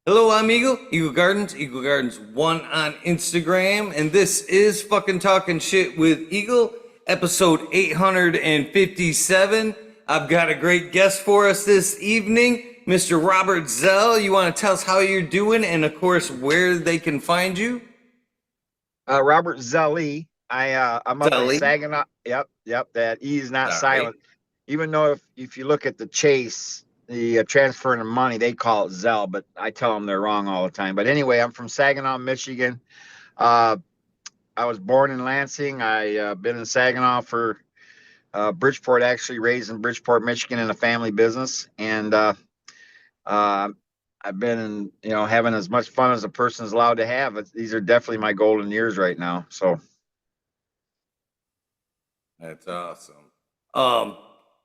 Hello, I'm Eagle Gardens 1 on Instagram, and this is fucking talking shit with Eagle, episode 857. I've got a great guest for us this evening, Mr. Robert Zelle. You want to tell us how you're doing and, of course, where they can find you? Robert Zelle. I'm up in Zelly. Saginaw. Yep. That E is not All right. silent. Even though if you look at the chase, the transferring of money, they call it Zelle, but I tell them they're wrong all the time. But anyway, I'm from Saginaw, Michigan. Uh, I was born in Lansing. I been in Saginaw for Bridgeport, actually raised in Bridgeport, Michigan, in a family business, and uh, I've been in, having as much fun as a person is allowed to have. These are definitely my golden years right now. So. That's awesome. Um,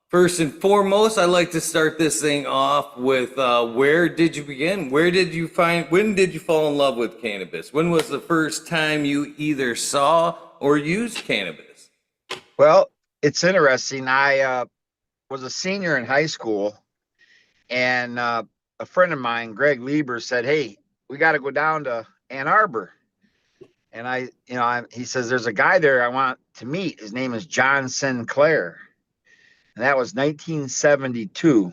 First and foremost, I like to start this thing off with where did you begin? When did you fall in love with cannabis? When was the first time you either saw or used cannabis? Well, it's interesting. I was a senior in high school, and a friend of mine, Greg Lieber, said, "Hey, we got to go down to Ann Arbor." And he says, "There's a guy there I want to meet. His name is John Sinclair." And that was 1972.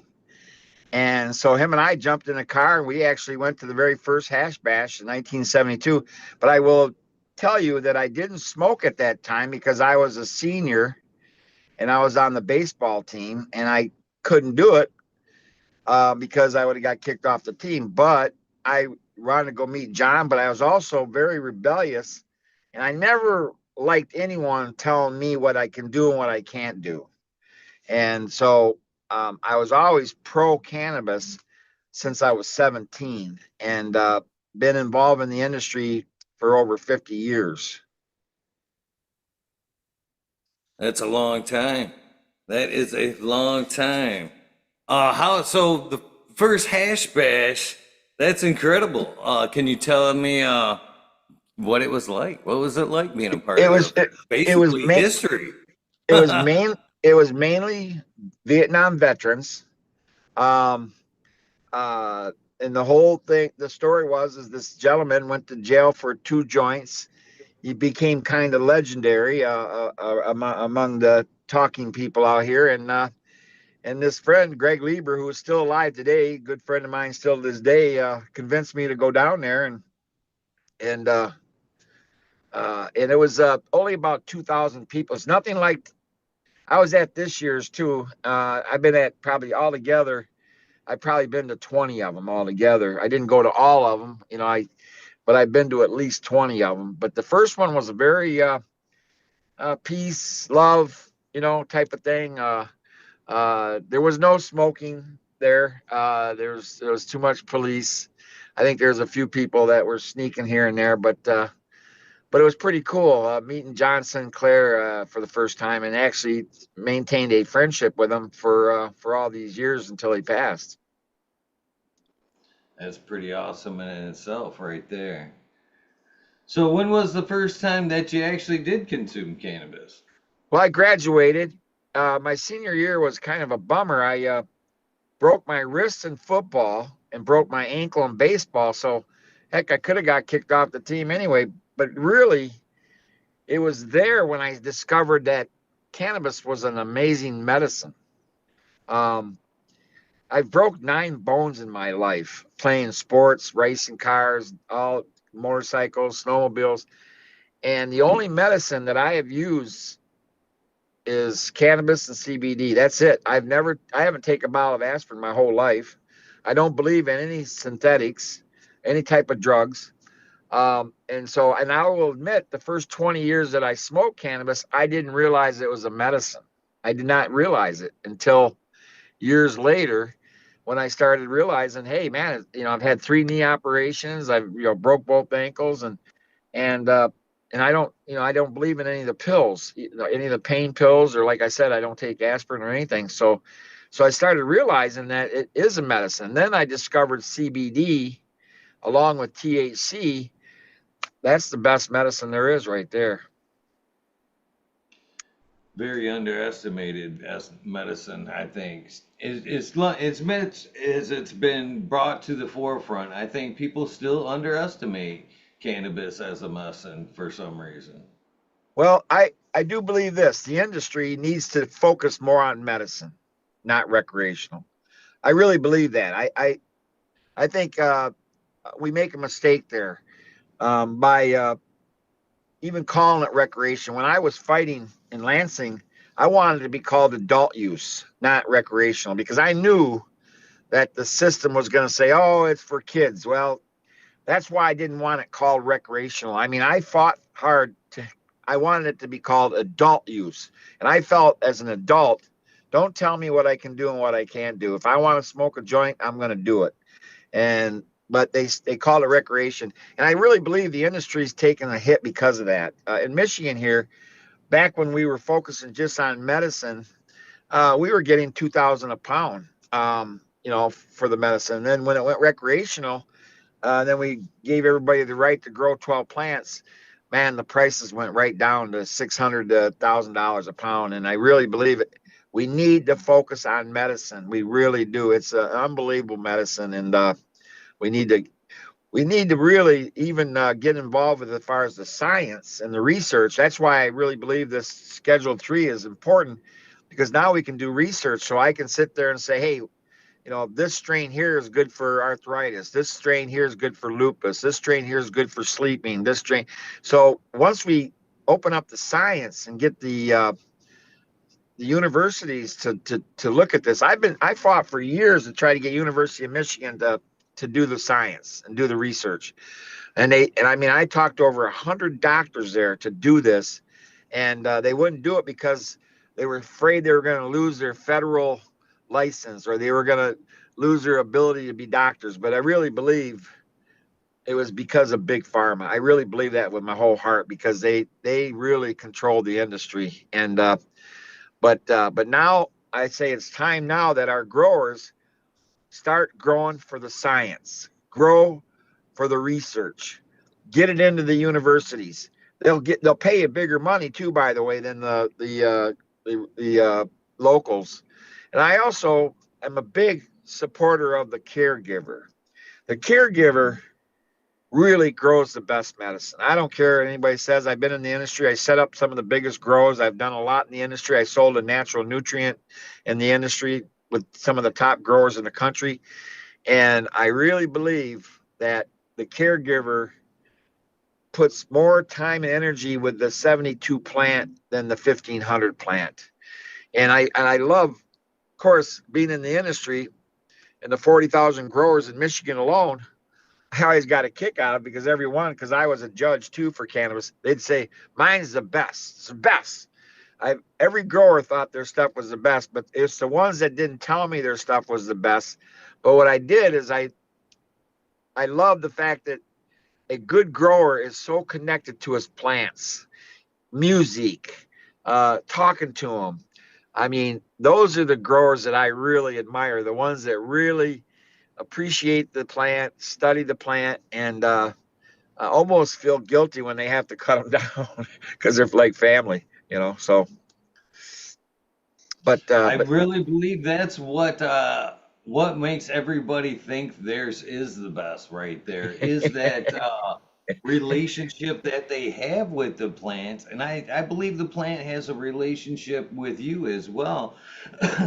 And so him and I jumped in a car, and we actually went to the very first hash bash in 1972. But I will tell you that I didn't smoke at that time because I was a senior and I was on the baseball team, and I couldn't do it because I would have got kicked off the team. But I wanted to go meet John, but I was also very rebellious, and I never liked anyone telling me what I can do and what I can't do. And so I was always pro cannabis since I was 17, and been involved in the industry for over 50 years. That's a long time. That is a long time. How so the first hash bash, that's incredible. Can you tell me what it was like? What was it like being a part It of was it, it was basically ma- history? it was main it was mainly Vietnam veterans. Um, uh, and the whole thing, the story is this gentleman went to jail for two joints. He became kind of legendary among the talking people out here, and this friend Greg Lieber, who is still alive today, good friend of mine still to this day, convinced me to go down there, and and it was only about 2,000 people. It's nothing like I was at this year's too. I've been at probably altogether. I've probably been to 20 of them altogether. I didn't go to all of them, but I've been to at least 20 of them. But the first one was a very peace, love, type of thing. There was no smoking there. There was too much police. I think there's a few people that were sneaking here and there, but it was pretty cool meeting John Sinclair for the first time, and actually maintained a friendship with him for all these years until he passed. That's pretty awesome in itself, right there. So, when was the first time that you actually did consume cannabis? Well, I graduated. My senior year was kind of a bummer. I broke my wrist in football and broke my ankle in baseball. So, heck, I could have got kicked off the team anyway. But really, it was there when I discovered that cannabis was an amazing medicine. Um, I broke 9 bones in my life playing sports, racing cars, all motorcycles, snowmobiles. And the only medicine that I have used is cannabis and CBD. That's it. I haven't taken a bottle of aspirin my whole life. I don't believe in any synthetics, any type of drugs. And I will admit, the first 20 years that I smoked cannabis, I didn't realize it was a medicine. I did not realize it until years later when I started realizing, hey, man, I've had 3 knee operations. I've, broke both ankles, and I don't believe in any of the pills, any of the pain pills, or like I said, I don't take aspirin or anything. So I started realizing that it is a medicine. Then I discovered CBD along with THC. That's the best medicine there is right there. very underestimated as medicine, I think. It's been brought to the forefront. I think people still underestimate cannabis as a medicine for some reason. Well, I do believe this. The industry needs to focus more on medicine, not recreational. I really believe that. I think we make a mistake there by even calling it recreation. When I was fighting in Lansing, I wanted it to be called adult use, not recreational, because I knew that the system was going to say, oh, it's for kids. Well, that's why I didn't want it called recreational. I mean, I fought hard I wanted it to be called adult use. And I felt as an adult, don't tell me what I can do and what I can't do. If I want to smoke a joint, I'm going to do it. And but they call it recreation, and I really believe the industry's taken a hit because of that. In Michigan here, back when we were focusing just on medicine, we were getting 2,000 a pound, for the medicine. And then when it went recreational, then we gave everybody the right to grow 12 plants. Man, the prices went right down to $600 to $1,000 a pound, and I really believe it. We need to focus on medicine. We really do. It's an unbelievable medicine, and we need to we need to really even get involved with as far as the science and the research. That's why I really believe this Schedule 3 is important, because now we can do research. So I can sit there and say, hey, this strain here is good for arthritis. This strain here is good for lupus. This strain here is good for sleeping. This strain. So once we open up the science and get the universities to look at this, I fought for years to try to get University of Michigan to do the science and do the research. And I mean, I talked to over 100 doctors there to do this, and they wouldn't do it because they were afraid they were going to lose their federal license, or they were going to lose their ability to be doctors. But I really believe it was because of big pharma. I really believe that with my whole heart, because they really control the industry. And but now I say it's time now that our growers start growing for the science, grow for the research, get it into the universities. They'll pay you bigger money too, by the way, than the locals. And I also am a big supporter of the caregiver. The caregiver really grows the best medicine. I don't care what anybody says. I've been in the industry. I set up some of the biggest grows. I've done a lot in the industry. I sold a natural nutrient in the industry with some of the top growers in the country. And I really believe that the caregiver puts more time and energy with the 72 plant than the 1,500 plant. And I love, of course, being in the industry and the 40,000 growers in Michigan alone. I always got a kick out of it, because because I was a judge too for cannabis, they'd say mine's the best. It's the best. Every grower thought their stuff was the best, but it's the ones that didn't tell me their stuff was the best. But what I did is I love the fact that a good grower is so connected to his plants, music, talking to them. I mean, those are the growers that I really admire, the ones that really appreciate the plant, study the plant, and I almost feel guilty when they have to cut them down because they're like family. So, I but really believe that's what makes everybody think theirs is the best right there is that relationship that they have with the plant. And I believe the plant has a relationship with you as well.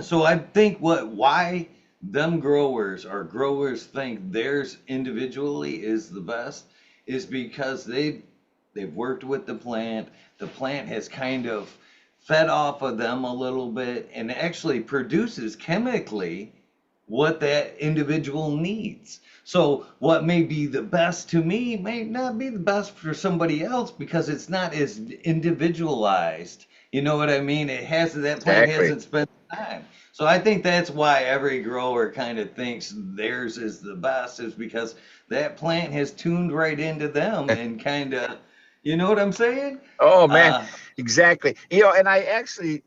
So I think why them growers or growers think theirs individually is the best is because they've worked with the plant. The plant has kind of fed off of them a little bit and actually produces chemically what that individual needs. So what may be the best to me may not be the best for somebody else because it's not as individualized. You know what I mean? That plant exactly. hasn't spent time. So I think that's why every grower kind of thinks theirs is the best is because that plant has tuned right into them and kind of, you know what I'm saying? Oh man, Uh, exactly. And I actually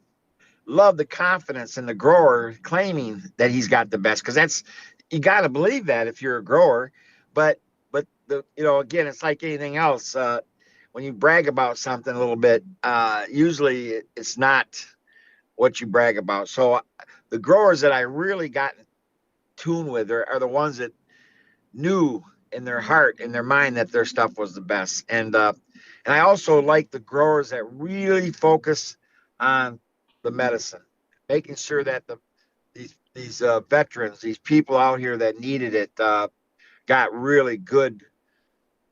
love the confidence in the grower claiming that he's got the best, because that's, you got to believe that if you're a grower. But again, it's like anything else. When you brag about something a little bit, usually it's not. what you brag about. So the growers that I really got in tune with are the ones that knew in their heart, in their mind, that their stuff was the best. And I also like the growers that really focus on the medicine, making sure that these veterans, these people out here that needed it, got really good.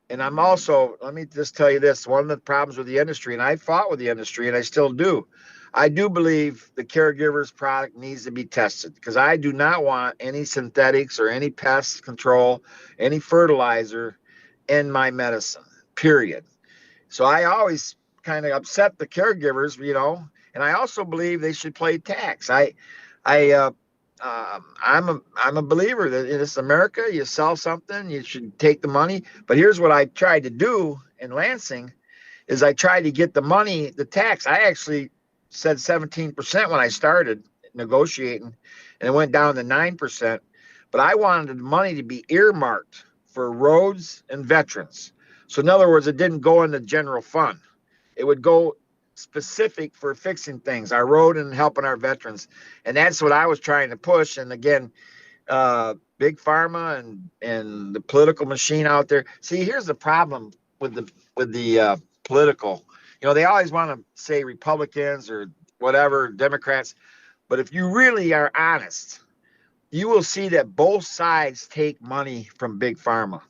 And I'm also, let me just tell you this, one of the problems with the industry, and I fought with the industry and I still do, I do believe the caregiver's product needs to be tested, because I do not want any synthetics or any pest control, any fertilizer in my medicine, period. So I always kind of upset the caregivers, and I also believe they should pay tax. I I'm a believer that in this America, you sell something, you should take the money. But here's what I tried to do in Lansing is I tried to get the money, the tax. I actually said 17% when I started negotiating, and it went down to 9%. But I wanted the money to be earmarked for roads and veterans. So in other words, it didn't go in the general fund. It would go specific for fixing things, our road and helping our veterans. And that's what I was trying to push. And again, big pharma and the political machine out there. See, here's the problem with the political. They always want to say Republicans or whatever, Democrats. But if you really are honest, you will see that both sides take money from big pharma.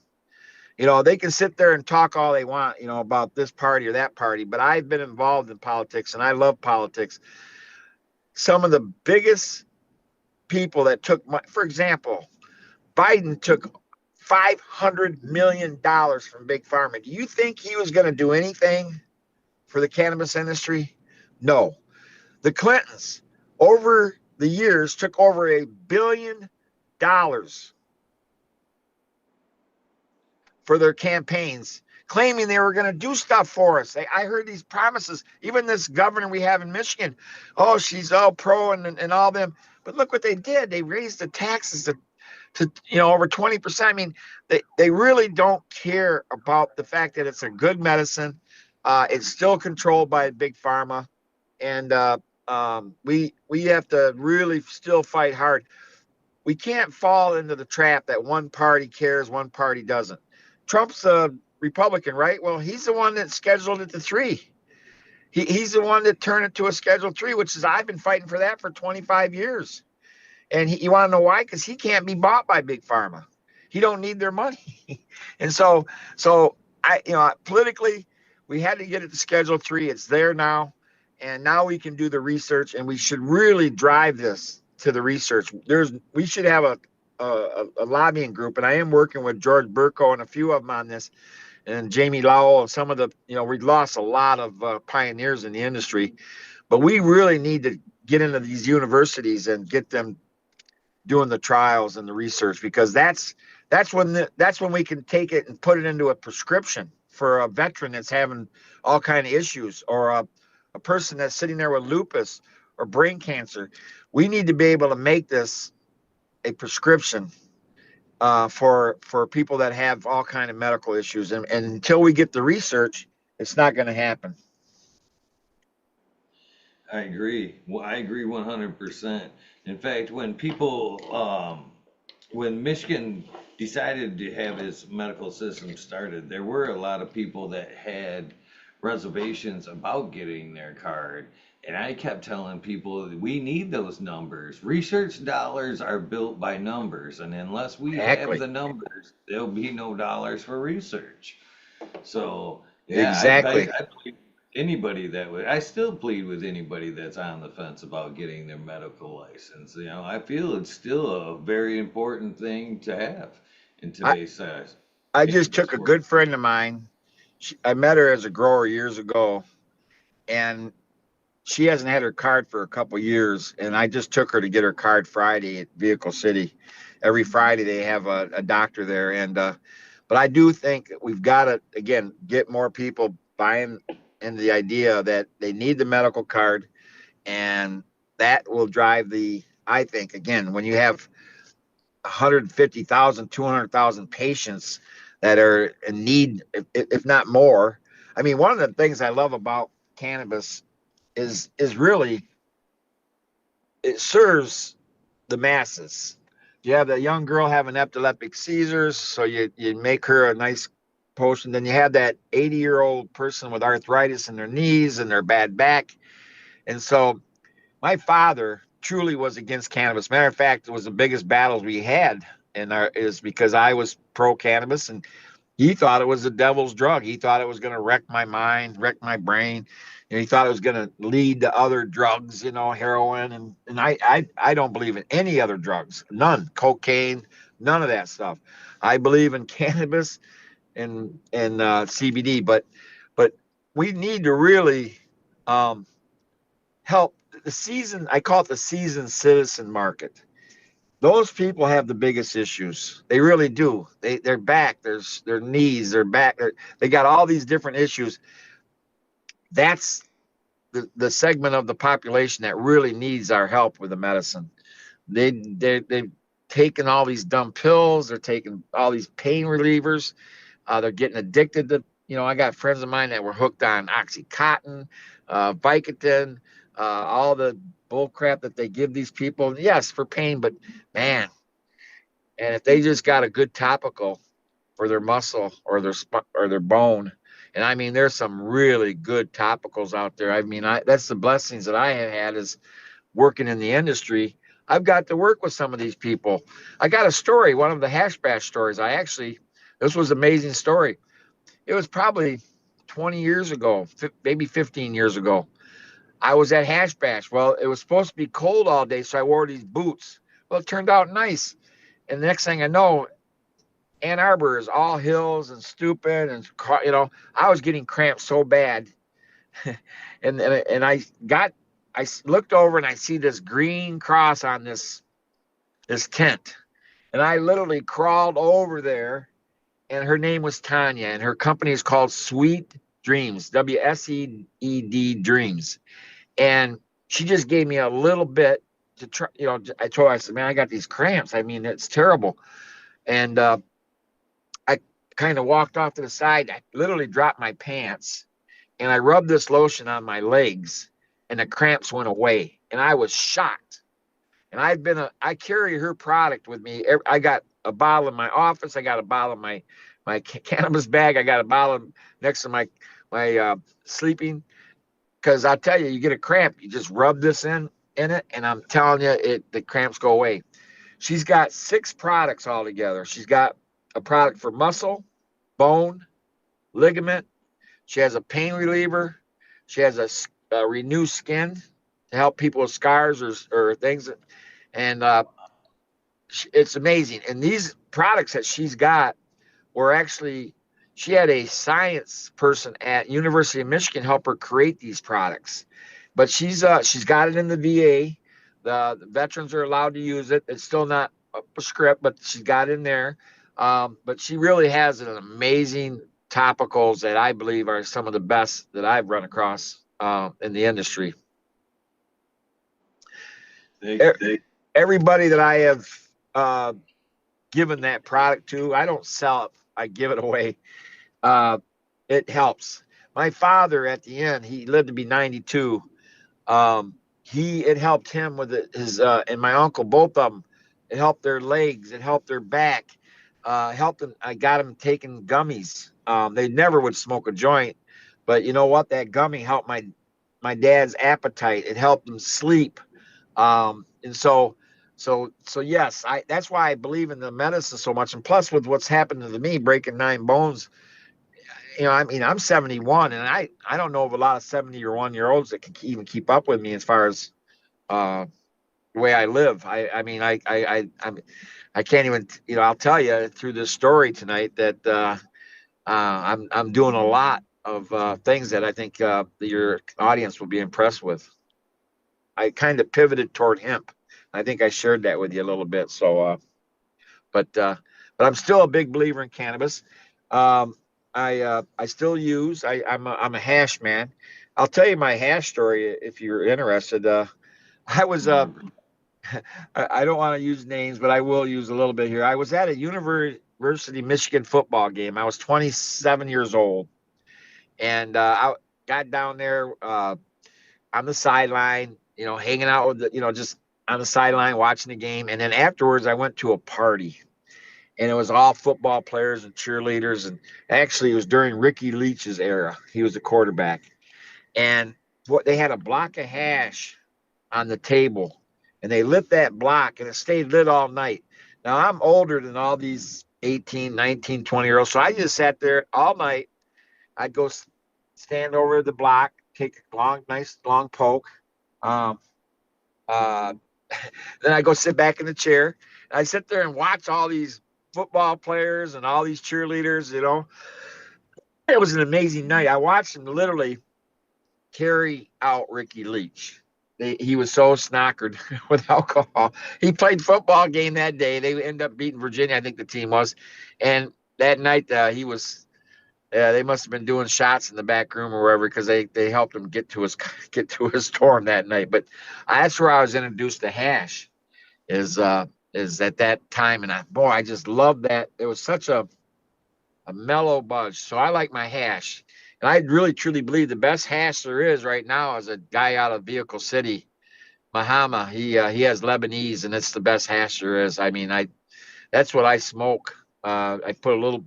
They can sit there and talk all they want, about this party or that party, but I've been involved in politics and I love politics. Some of the biggest people that took money, for example, Biden took $500 million from big pharma. Do you think he was going to do anything for the cannabis industry? No. The Clintons, over the years, took over $1 billion for their campaigns, claiming they were going to do stuff for us. I heard these promises. Even this governor we have in Michigan, oh, she's all pro and all them. But look what they did. They raised the taxes to over 20%. I mean, they really don't care about the fact that it's a good medicine. It's still controlled by big pharma, and we have to really still fight hard. We can't fall into the trap that one party cares, one party doesn't. Trump's a Republican, right? Well, he's the one that scheduled it to 3. He's the one that turned it to a Schedule 3, which is, I've been fighting for that for 25 years. And you want to know why? Because he can't be bought by big pharma. He don't need their money. And so politically, we had to get it to Schedule 3. It's there now. And now we can do the research, and we should really drive this to the research. We should have a lobbying group, and I am working with George Burko and a few of them on this, and Jamie Lowell and some of the, we've lost a lot of pioneers in the industry, but we really need to get into these universities and get them doing the trials and the research, because that's when we can take it and put it into a prescription for a veteran that's having all kind of issues, or a person that's sitting there with lupus or brain cancer. We need to be able to make this a prescription for people that have all kind of medical issues, and until we get the research, it's not going to happen. I agree. Well, I agree 100%. In fact, when Michigan decided to have its medical system started, there were a lot of people that had reservations about getting their card. And I kept telling people that we need those numbers. Research dollars are built by numbers, and unless we have Exactly. the numbers, there'll be no dollars for research. So yeah, Exactly. I plead with anybody I still plead with anybody that's on the fence about getting their medical license. I feel it's still a very important thing to have in I, today's I just cannabis took a world. good friend of mine. I met her as a grower years ago, and she hasn't had her card for a couple years, and I just took her to get her card Friday at Vehicle City. Every Friday they have a doctor there, and but I do think that we've got to, again, get more people buying into the idea that they need the medical card, and that will drive I think, again, when you have 150,000, 200,000 patients that are in need, if not more. I mean, one of the things I love about cannabis is really it serves the masses. You have that young girl having epileptic seizures, so you make her a nice potion. Then you have that 80-year-old person with arthritis in their knees and their bad back. And so my father truly was against cannabis. Matter of fact, it was the biggest battles we had in our is because I was pro cannabis and he thought it was the devil's drug. He thought it was going to wreck my mind, wreck my brain. He thought it was going to lead to other drugs, heroin. And I don't believe in any other drugs, none, cocaine, none of that stuff. I believe in cannabis and CBD, but we need to really help the season. I call it the seasoned citizen market. Those people have the biggest issues. They really do. Their back, their knees, their back. They got all these different issues. That's the segment of the population that really needs our help with the medicine. They've taken all these dumb pills. They're taking all these pain relievers. They're getting addicted to. I got friends of mine that were hooked on OxyContin, Vicodin, all the bull crap that they give these people. Yes, for pain, but man, and if they just got a good topical for their muscle or their bone, and I mean, there's some really good topicals out there. I mean, that's the blessings that I have had is working in the industry. I've got to work with some of these people. I got a story, one of the hash bash stories. This was an amazing story. It was probably 20 years ago, maybe 15 years ago. I was at hash bash. Well, it was supposed to be cold all day, so I wore these boots. Well, it turned out nice. And the next thing I know, Ann Arbor is all hills and stupid, and I was getting cramps so bad, and I looked over and I see this green cross on this tent, and I literally crawled over there, and her name was Tanya, and her company is called Sweet Dreams, WSEED Dreams, and she just gave me a little bit to try. I told her, I said, man, I got these cramps. I mean, it's terrible, and I kind of walked off to the side. I literally dropped my pants and I rubbed this lotion on my legs and the cramps went away. And I was shocked. And I carry her product with me. I got a bottle in my office. I got a bottle in my cannabis bag. I got a bottle next to my sleeping. Because I'll tell you, you get a cramp, you just rub this in it. And I'm telling you, the cramps go away. She's got 6 products all together. She's got a product for muscle, bone, ligament. She has a pain reliever. She has a renew skin to help people with scars or things. And it's amazing. And these products that she's got were actually, she had a science person at University of Michigan help her create these products. But she's got it in the VA. The veterans are allowed to use it. It's still not a script, but she's got it in there. But she really has an amazing topicals that I believe are some of the best that I've run across in the industry. Everybody that I have given that product to, I don't sell it, I give it away. It helps. My father, at the end, he lived to be 92. It helped him with his and my uncle, both of them. It helped their legs. It helped their back. Helped them. I got them taking gummies. They never would smoke a joint, but you know what? That gummy helped my dad's appetite. It helped him sleep. And so yes, that's why I believe in the medicine so much. And plus, with what's happened to me, breaking 9 bones, I mean, I'm 71, and I don't know of a lot of 71-year-olds that can even keep up with me as far as the way I live. I mean, I can't even, I'll tell you through this story tonight that I'm doing a lot of things that I think your audience will be impressed with. I kind of pivoted toward hemp. I think I shared that with you a little bit. So, but I'm still a big believer in cannabis. I still use. I'm a hash man. I'll tell you my hash story if you're interested. I was I don't want to use names, but I will use a little bit here. I was at a University of Michigan football game. I was 27 years old, and I got down there on the sideline, hanging out with just on the sideline watching the game. And then afterwards, I went to a party, and it was all football players and cheerleaders. And actually, it was during Ricky Leach's era. He was the quarterback. And what they had a block of hash on the table, and they lit that block, and it stayed lit all night. Now, I'm older than all these 18, 19, 20 year olds. So I just sat there all night. I'd go stand over the block, take a long, nice long poke. Um, uh, then I go sit back in the chair. I sit there and watch all these football players and all these cheerleaders. It was an amazing night. I watched them literally carry out Ricky Leach. He was so snockered with alcohol. He played football game that day. They ended up beating Virginia, I think the team was. And that night he was. They must have been doing shots in the back room or wherever, because they helped him get to his dorm that night. But that's where I was introduced to hash. Is at that time, and I just loved that. It was such a mellow buzz. So I like my hash. And I really truly believe the best hash there is right now is a guy out of Vehicle City, Mahama. He has Lebanese, and it's the best hash there is. I mean, I that's what I smoke. I put a little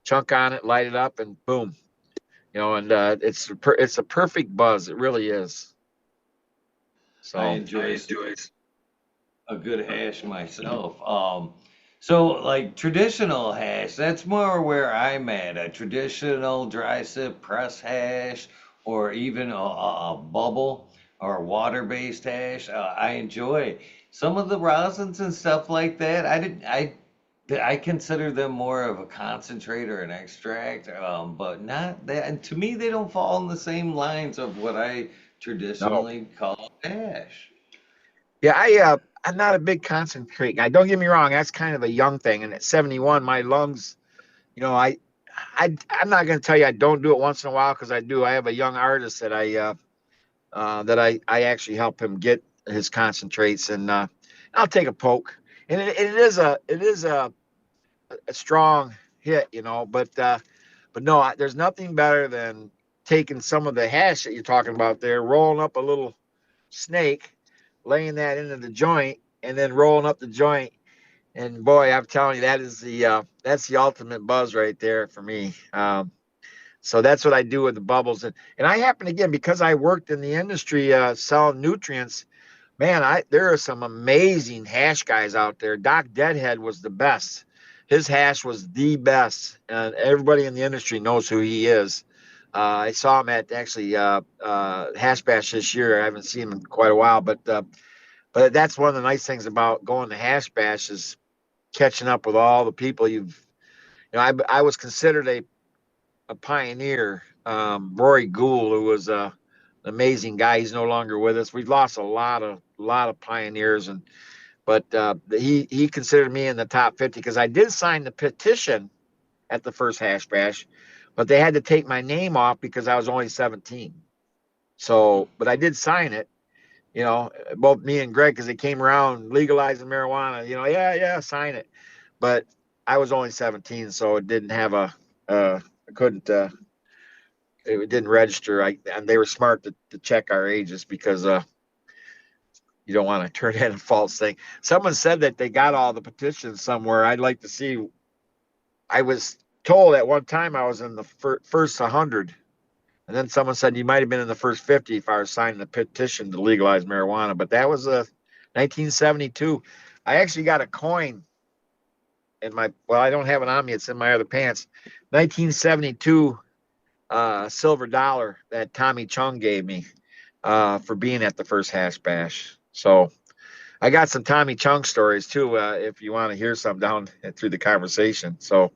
chunk on it, light it up, and boom, and it's a perfect buzz. It really is. So I I enjoy enjoy it. a good hash myself. So like traditional hash, that's more where I'm at. A traditional dry sip press hash, or even a bubble or water-based hash. I enjoy some of the rosins and stuff like that. I consider them more of a concentrate or an extract, but not that. And to me, they don't fall in the same lines of what I No. traditionally call hash. Yeah, I'm not a big concentrate guy. Don't get me wrong, that's kind of a young thing. And at 71, my lungs, you know, I'm not going to tell you I don't do it once in a while, because I do. I have a young artist that I actually help him get his concentrates, and I'll take a poke. And it is a strong hit, but no, there's nothing better than taking some of the hash that you're talking about there, rolling up a little snake, laying that into the joint, and then rolling up the joint. And boy, I'm telling you, that's the ultimate buzz right there for me. So that's what I do with the bubbles, and I happen, again, because I worked in the industry selling nutrients. Man, there are some amazing hash guys out there. Doc Deadhead was the best. His hash was the best, and everybody in the industry knows who he is. I saw him at actually Hash Bash this year. I haven't seen him in quite a while, but that's one of the nice things about going to Hash Bash, is catching up with all the people you've. I was considered a pioneer. Rory Gould, who was an amazing guy, he's no longer with us. We've lost a lot of pioneers, but he considered me in the top 50, because I did sign the petition at the first Hash Bash, but they had to take my name off because I was only 17. So, but I did sign it. Both me and Greg, because they came around legalizing marijuana. Yeah, sign it. But I was only 17, so it didn't have I couldn't. It didn't register. And they were smart to check our ages, because you don't want to turn in a false thing. Someone said that they got all the petitions somewhere. I'd like to see. I was told at one time I was in the first 100, and then someone said you might have been in the first 50 if I was signing the petition to legalize marijuana. But that was 1972. I actually got a coin in my. Well, I don't have it on me. It's in my other pants. 1972 silver dollar that Tommy Chung gave me for being at the first Hash Bash. So I got some Tommy Chung stories too, if you want to hear some down through the conversation. So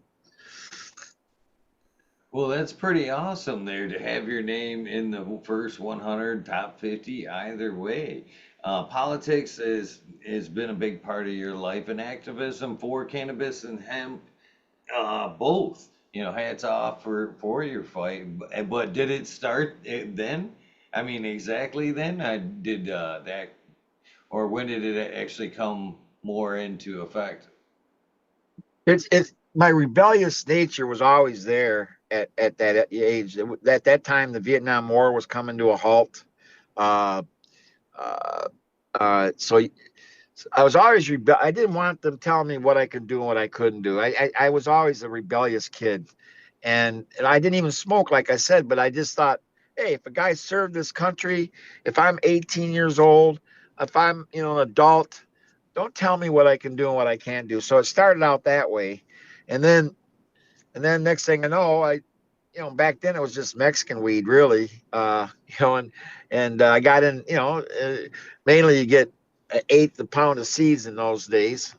Well, that's pretty awesome there to have your name in the first 100, top 50, either way. Politics has been a big part of your life, and activism for cannabis and hemp, both. Hats off for your fight. But did it start then? I mean, exactly then? I did that, or when did it actually come more into effect? it's my rebellious nature was always there at that age. At that time, the Vietnam War was coming to a halt. Uh, so I was always I didn't want them telling me what I could do and what I couldn't do. I was always a rebellious kid, and I didn't even smoke, like I said, but I just thought, hey, if a guy served this country, if I'm 18 years old, if I'm an adult, don't tell me what I can do and what I can't do. So it started out that way, and then next thing I know, back then it was just Mexican weed, really. And I got in, mainly you get an eighth a pound of seeds in those days,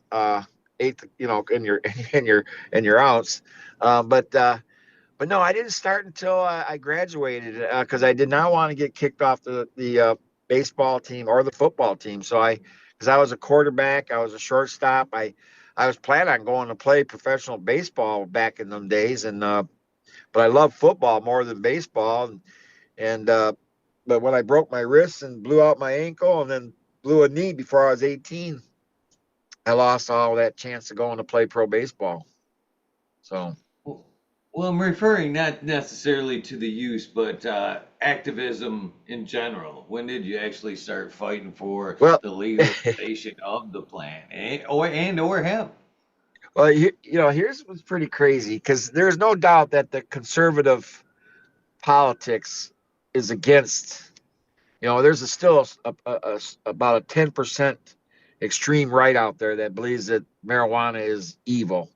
eighth, in your in your ounce. But no, I didn't start until I graduated because I did not want to get kicked off the baseball team or the football team. Because I was a quarterback, I was a shortstop. I was planning on going to play professional baseball back in them days, and but I love football more than baseball. And but when I broke my wrist and blew out my ankle and then blew a knee before I was 18, I lost all that chance to going to play pro baseball. So, Well, well, I'm referring not necessarily to the use, but activism in general. When did you actually start fighting for well, the legalization of the plant, or hemp? well, here's what's pretty crazy because there's no doubt that the conservative politics is against. There's still about a 10% extreme right out there that believes that marijuana is evil.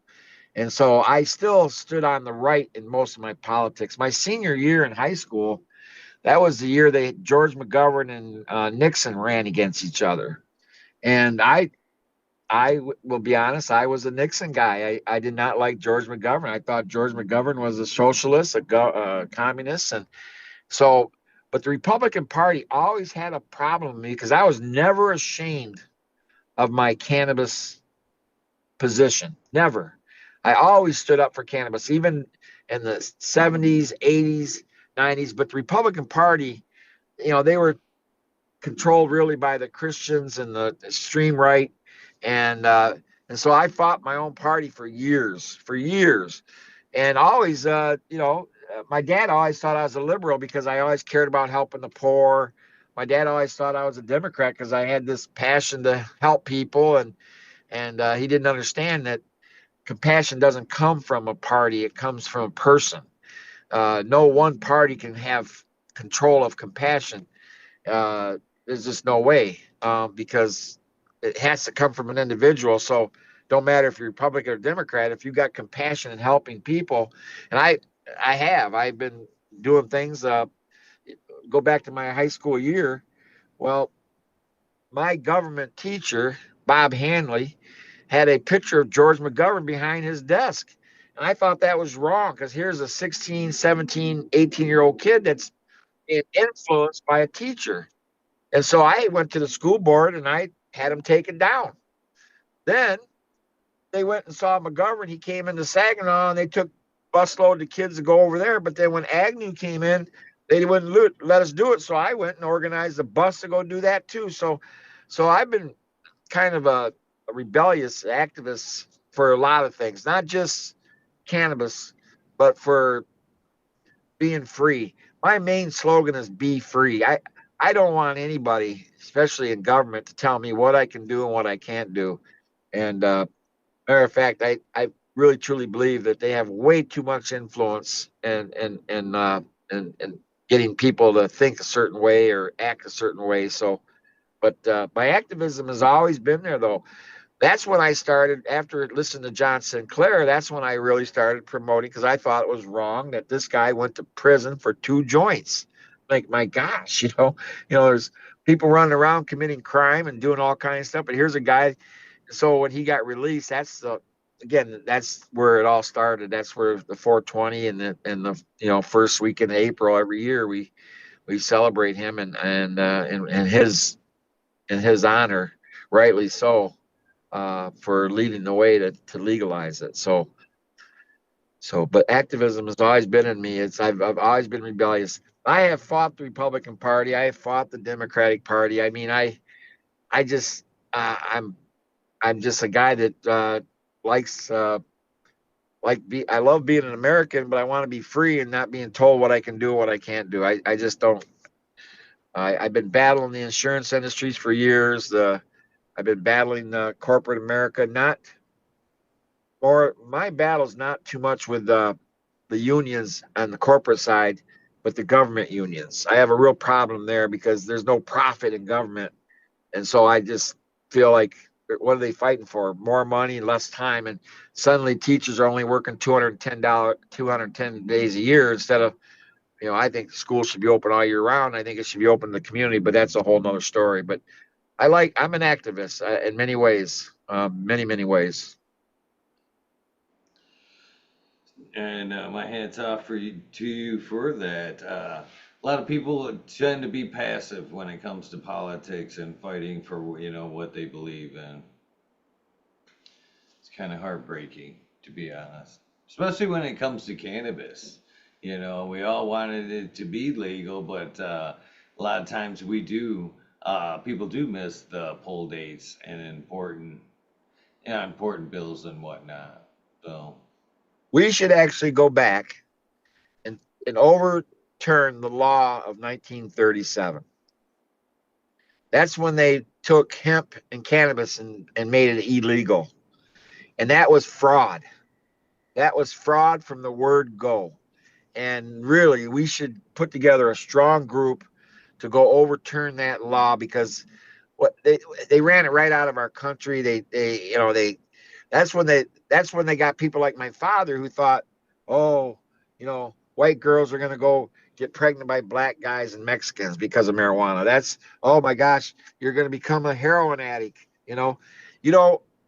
And so I still stood on the right in most of my politics. My senior year in high school, that was the year George McGovern and Nixon ran against each other. And will be honest, I was a Nixon guy. I did not like George McGovern. I thought George McGovern was a socialist, a communist, and so. But the Republican Party always had a problem with me because I was never ashamed of my cannabis position. Never. I always stood up for cannabis, even in the 70s, 80s, 90s. But the Republican Party, they were controlled really by the Christians and the extreme right. And so I fought my own party for years. And always, my dad always thought I was a liberal because I always cared about helping the poor. My dad always thought I was a Democrat because I had this passion to help people, and he didn't understand that compassion doesn't come from a party; it comes from a person. No one party can have control of compassion. Uh, there's just no way because it has to come from an individual. So don't matter if you're Republican or Democrat, if you got compassion and helping people, and I've been doing things. Go back to my high school year. Well, my government teacher, Bob Hanley, had a picture of George McGovern behind his desk. And I thought that was wrong because here's a 16, 17, 18-year-old kid that's being influenced by a teacher. And so I went to the school board and I had him taken down. Then they went and saw McGovern. He came into Saginaw and they took busload of kids to go over there. But then when Agnew came in, they wouldn't let us do it. So I went and organized a bus to go do that too. So I've been kind of a rebellious activist for a lot of things, not just cannabis, but for being free. My main slogan is be free. I don't want anybody, especially in government, to tell me what I can do and what I can't do. And matter of fact, I really truly believe that they have way too much influence and getting people to think a certain way or act a certain way. So, but my activism has always been there, though. That's when I started after listening to John Sinclair. That's when I really started promoting because I thought it was wrong that this guy went to prison for 2 joints. Like, my gosh, there's people running around committing crime and doing all kinds of stuff, but here's a guy. So when he got released, that's where it all started. That's where the 420 and the first week in April every year we celebrate him and his honor, rightly so, for leading the way to legalize it. But activism has always been in me. I've always been rebellious. I have fought the Republican Party. I have fought the Democratic Party. I mean, I just I'm just a guy that likes I love being an American, but I want to be free and not being told what I can do and what I can't do. I just don't. I've been battling the insurance industries for years. I've been battling corporate America. Not more. My battle's not too much with the unions on the corporate side, but the government unions. I have a real problem there because there's no profit in government, and so I just feel like what are they fighting for? More money, less time, and suddenly teachers are only working $210 210 days a year instead of I think the school should be open all year round. I think it should be open to the community, but that's a whole nother story. But I'm an activist in many ways, many ways. And my hat's off to you for that. A lot of people tend to be passive when it comes to politics and fighting for what they believe in. It's kind of heartbreaking, to be honest, especially when it comes to cannabis. We all wanted it to be legal, but a lot of times people do miss the poll dates and important bills and whatnot. So. We should actually go back and, and overturn the law of 1937. That's when they took hemp and cannabis and made it illegal. And that was fraud. That was fraud from the word go. And really, we should put together a strong group to go overturn that law because what they ran it right out of our country. They that's when they got people like my father who thought, oh, white girls are going to go get pregnant by black guys and Mexicans because of marijuana. That's, oh my gosh, you're going to become a heroin addict.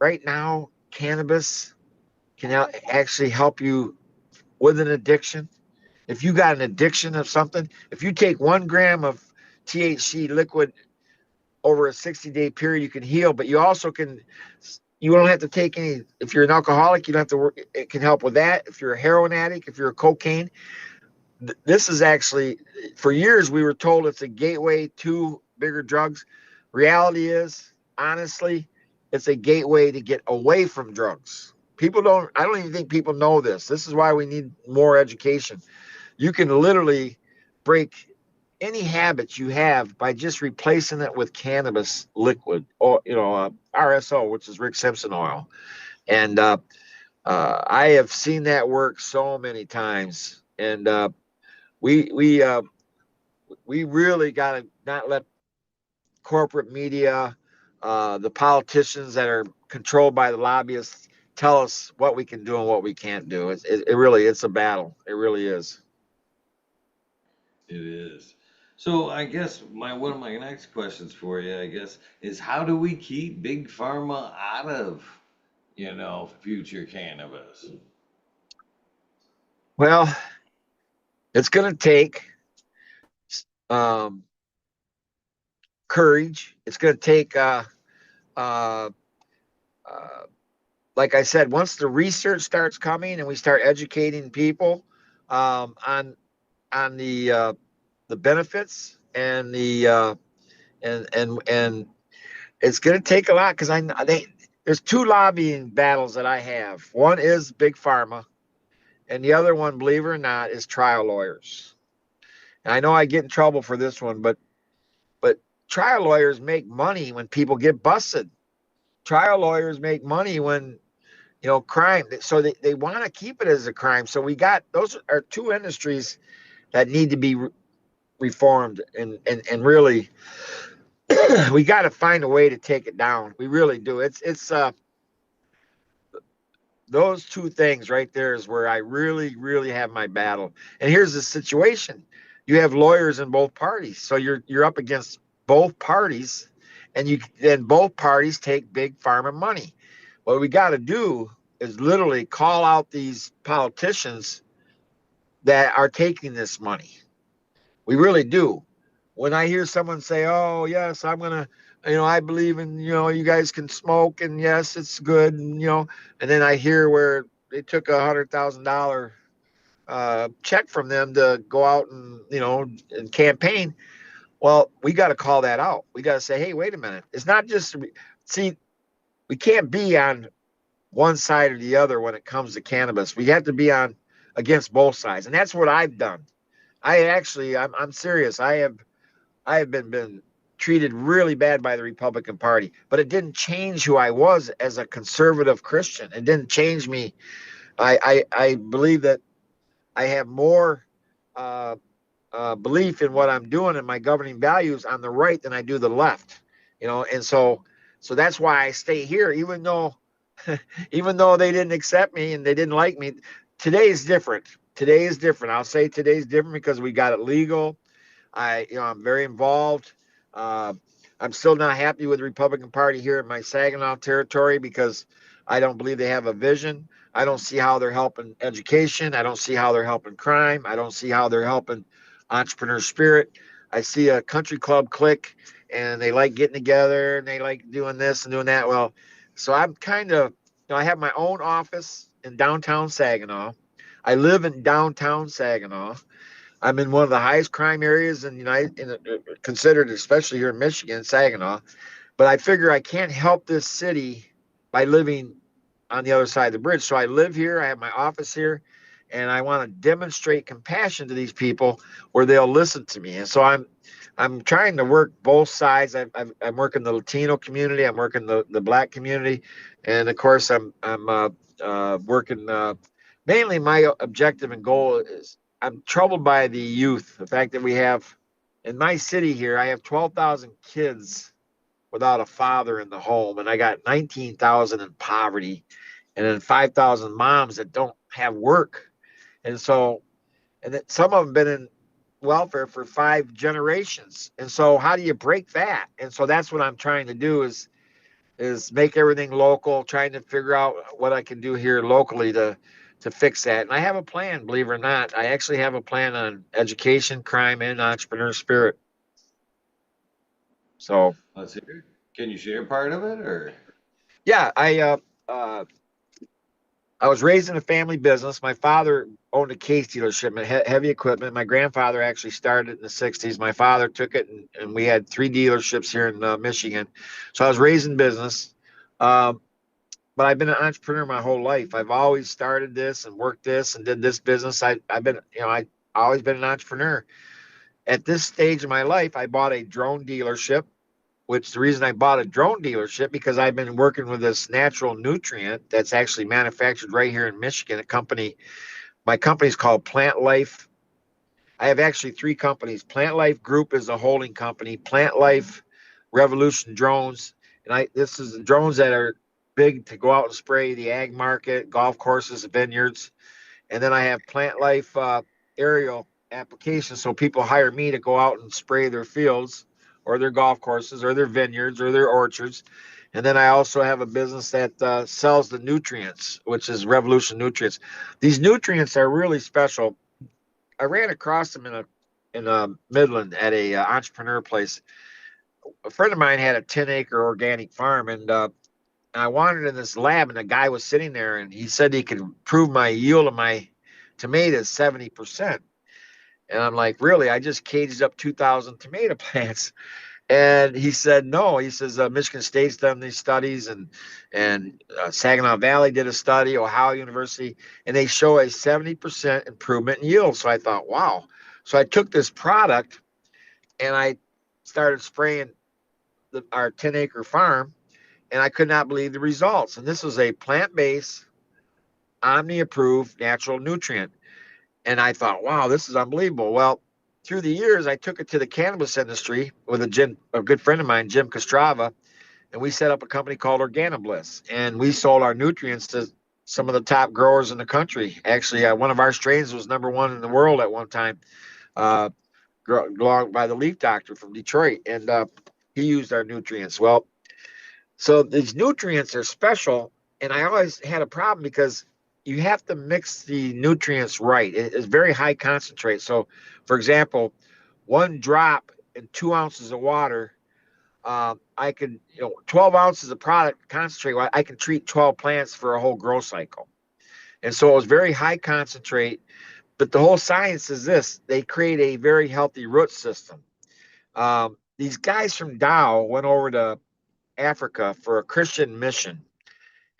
Right now cannabis can actually help you with an addiction. If you got an addiction of something, if you take 1 gram of THC liquid over a 60-day period, you can heal, but you don't have to take any. If you're an alcoholic, you don't have to work. It can help with that. If you're a heroin addict, if you're a cocaine, this is actually, for years, we were told it's a gateway to bigger drugs. Reality is, honestly, it's a gateway to get away from drugs. I don't even think people know this. This is why we need more education. You can literally break any habits you have by just replacing it with cannabis liquid or RSO, which is Rick Simpson oil. And I have seen that work so many times. And we we uh, we really got to not let corporate media, the politicians that are controlled by the lobbyists, tell us what we can do and what we can't do. It's a battle. It really is. It is. So I guess one of my next questions for you, I guess, is how do we keep big pharma out of, future cannabis? Well, it's going to take um, courage. It's going to take, uh, uh, like I said, once the research starts coming and we start educating people on the benefits and and it's going to take a lot because there's two lobbying battles that I have. One is big pharma, and the other one, believe it or not, is trial lawyers. And I know I get in trouble for this one, but trial lawyers make money when people get busted. Trial lawyers make money when crime. So they want to keep it as a crime. So those are two industries that need to be reformed and really we got to find a way to take it down. We really do. It's those two things right there is where I really have my battle. And here's the situation: you have lawyers in both parties, so you're up against both parties, and then both parties take big pharma money. What we got to do is literally call out these politicians that are taking this money. We really do. When I hear someone say, "Oh yes, I'm gonna," I believe in, you guys can smoke, and yes, it's good, and then I hear where they took $100,000 check from them to go out and and campaign. Well, we got to call that out. We got to say, hey, wait a minute. It's not just see, we can't be on one side or the other when it comes to cannabis. We have to be on against both sides, and that's what I've done. I'm serious. I have been treated really bad by the Republican Party, but it didn't change who I was as a conservative Christian. It didn't change me. I believe that I have more uh, belief in what I'm doing and my governing values on the right than I do the left, and so that's why I stay here, even though even though they didn't accept me and they didn't like me. Today is different. Today is different. I'll say today's different because we got it legal. I'm very involved. Uh, I'm still not happy with the Republican Party here in my Saginaw territory because I don't believe they have a vision. I don't see how they're helping education. I don't see how they're helping crime. I don't see how they're helping entrepreneur spirit. I see a country club clique and they like getting together and they like doing this and doing that. Well, so I'm kind of, I have my own office in downtown Saginaw. I live in downtown Saginaw. I'm in one of the highest crime areas in the considered, especially here in Michigan, Saginaw. But I figure I can't help this city by living on the other side of the bridge. So I live here. I have my office here, and I want to demonstrate compassion to these people where they'll listen to me. And so I'm trying to work both sides. I'm working the Latino community. I'm working the Black community, and of course I'm working. Mainly, my objective and goal is I'm troubled by the youth. The fact that we have in my city here, I have 12,000 kids without a father in the home, and I got 19,000 in poverty, and then 5,000 moms that don't have work, and so and that some of them been in welfare for 5 generations. And so how do you break that? And so that's what I'm trying to do is make everything local, trying to figure out what I can do here locally to fix that. And I have a plan, believe it or not. I actually have a plan on education, crime, and entrepreneur spirit. So Let's hear. Can you share part of it, or? yeah, uh I was raised in a family business. My father owned a case dealership and heavy equipment. My grandfather actually started in the 60s. My father took it, and we had 3 dealerships here in Michigan. So I was raised in business. Um, but I've been an entrepreneur my whole life. I've always started this and worked this and did this business. I've been, I always been an entrepreneur. At this stage of my life, I bought a drone dealership, which the reason I bought a drone dealership because I've been working with this natural nutrient that's actually manufactured right here in Michigan. My company is called Plant Life. I have actually 3 companies. Plant Life Group is a holding company. Plant Life Revolution Drones, and this is the drones that are big to go out and spray the ag market, golf courses, vineyards. And then I have Plant Life aerial applications. So people hire me to go out and spray their fields or their golf courses or their vineyards or their orchards. And then I also have a business that sells the nutrients, which is Revolution Nutrients. These nutrients are really special. I ran across them in Midland at a entrepreneur place. A friend of mine had a 10-acre organic farm, and I wandered in this lab, and a guy was sitting there, and he said he could improve my yield of my tomatoes 70%. And I'm like, really? I just caged up 2,000 tomato plants. And he said, no. He says Michigan State's done these studies, and Saginaw Valley did a study, Ohio University, and they show a 70% improvement in yield. So I thought, wow. So I took this product and I started spraying our 10-acre farm, and I could not believe the results. And this was a plant-based, Omni-approved natural nutrient. And I thought, wow, this is unbelievable. Well, through the years, I took it to the cannabis industry with a good friend of mine, Jim Kostrava, and we set up a company called Organibliss. And we sold our nutrients to some of the top growers in the country. Actually, one of our strains was #1 in the world at one time, uh, grown by the Leaf Doctor from Detroit. And he used our nutrients. Well, so these nutrients are special, and I always had a problem because you have to mix the nutrients right. It's very high concentrate. So, for example, 1 drop in 2 ounces of water, I can, 12 ounces of product concentrate. I can treat 12 plants for a whole growth cycle. And so it was very high concentrate. But the whole science is this: they create a very healthy root system. These guys from Dow went over to Africa for a Christian mission.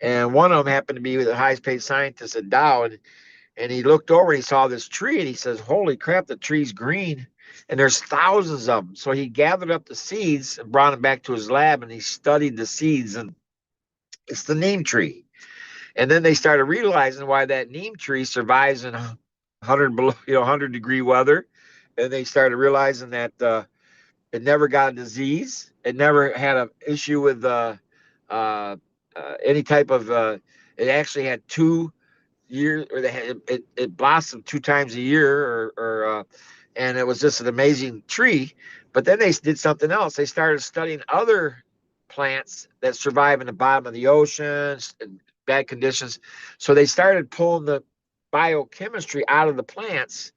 And one of them happened to be the highest paid scientist at Dow. And he looked over and he saw this tree and he says, holy crap, the tree's green. and there's thousands of them. So he gathered up the seeds and brought them back to his lab, and he studied the seeds, and it's the neem tree. And then they started realizing why that neem tree survives in 100 below, 100-degree weather, and they started realizing that it never got a disease, it never had an issue with uh, any type of. It actually had 2 years, or it blossomed 2 times a year, and it was just an amazing tree. But then they did something else. They started studying other plants that survive in the bottom of the oceans and bad conditions. So they started pulling the biochemistry out of the plants.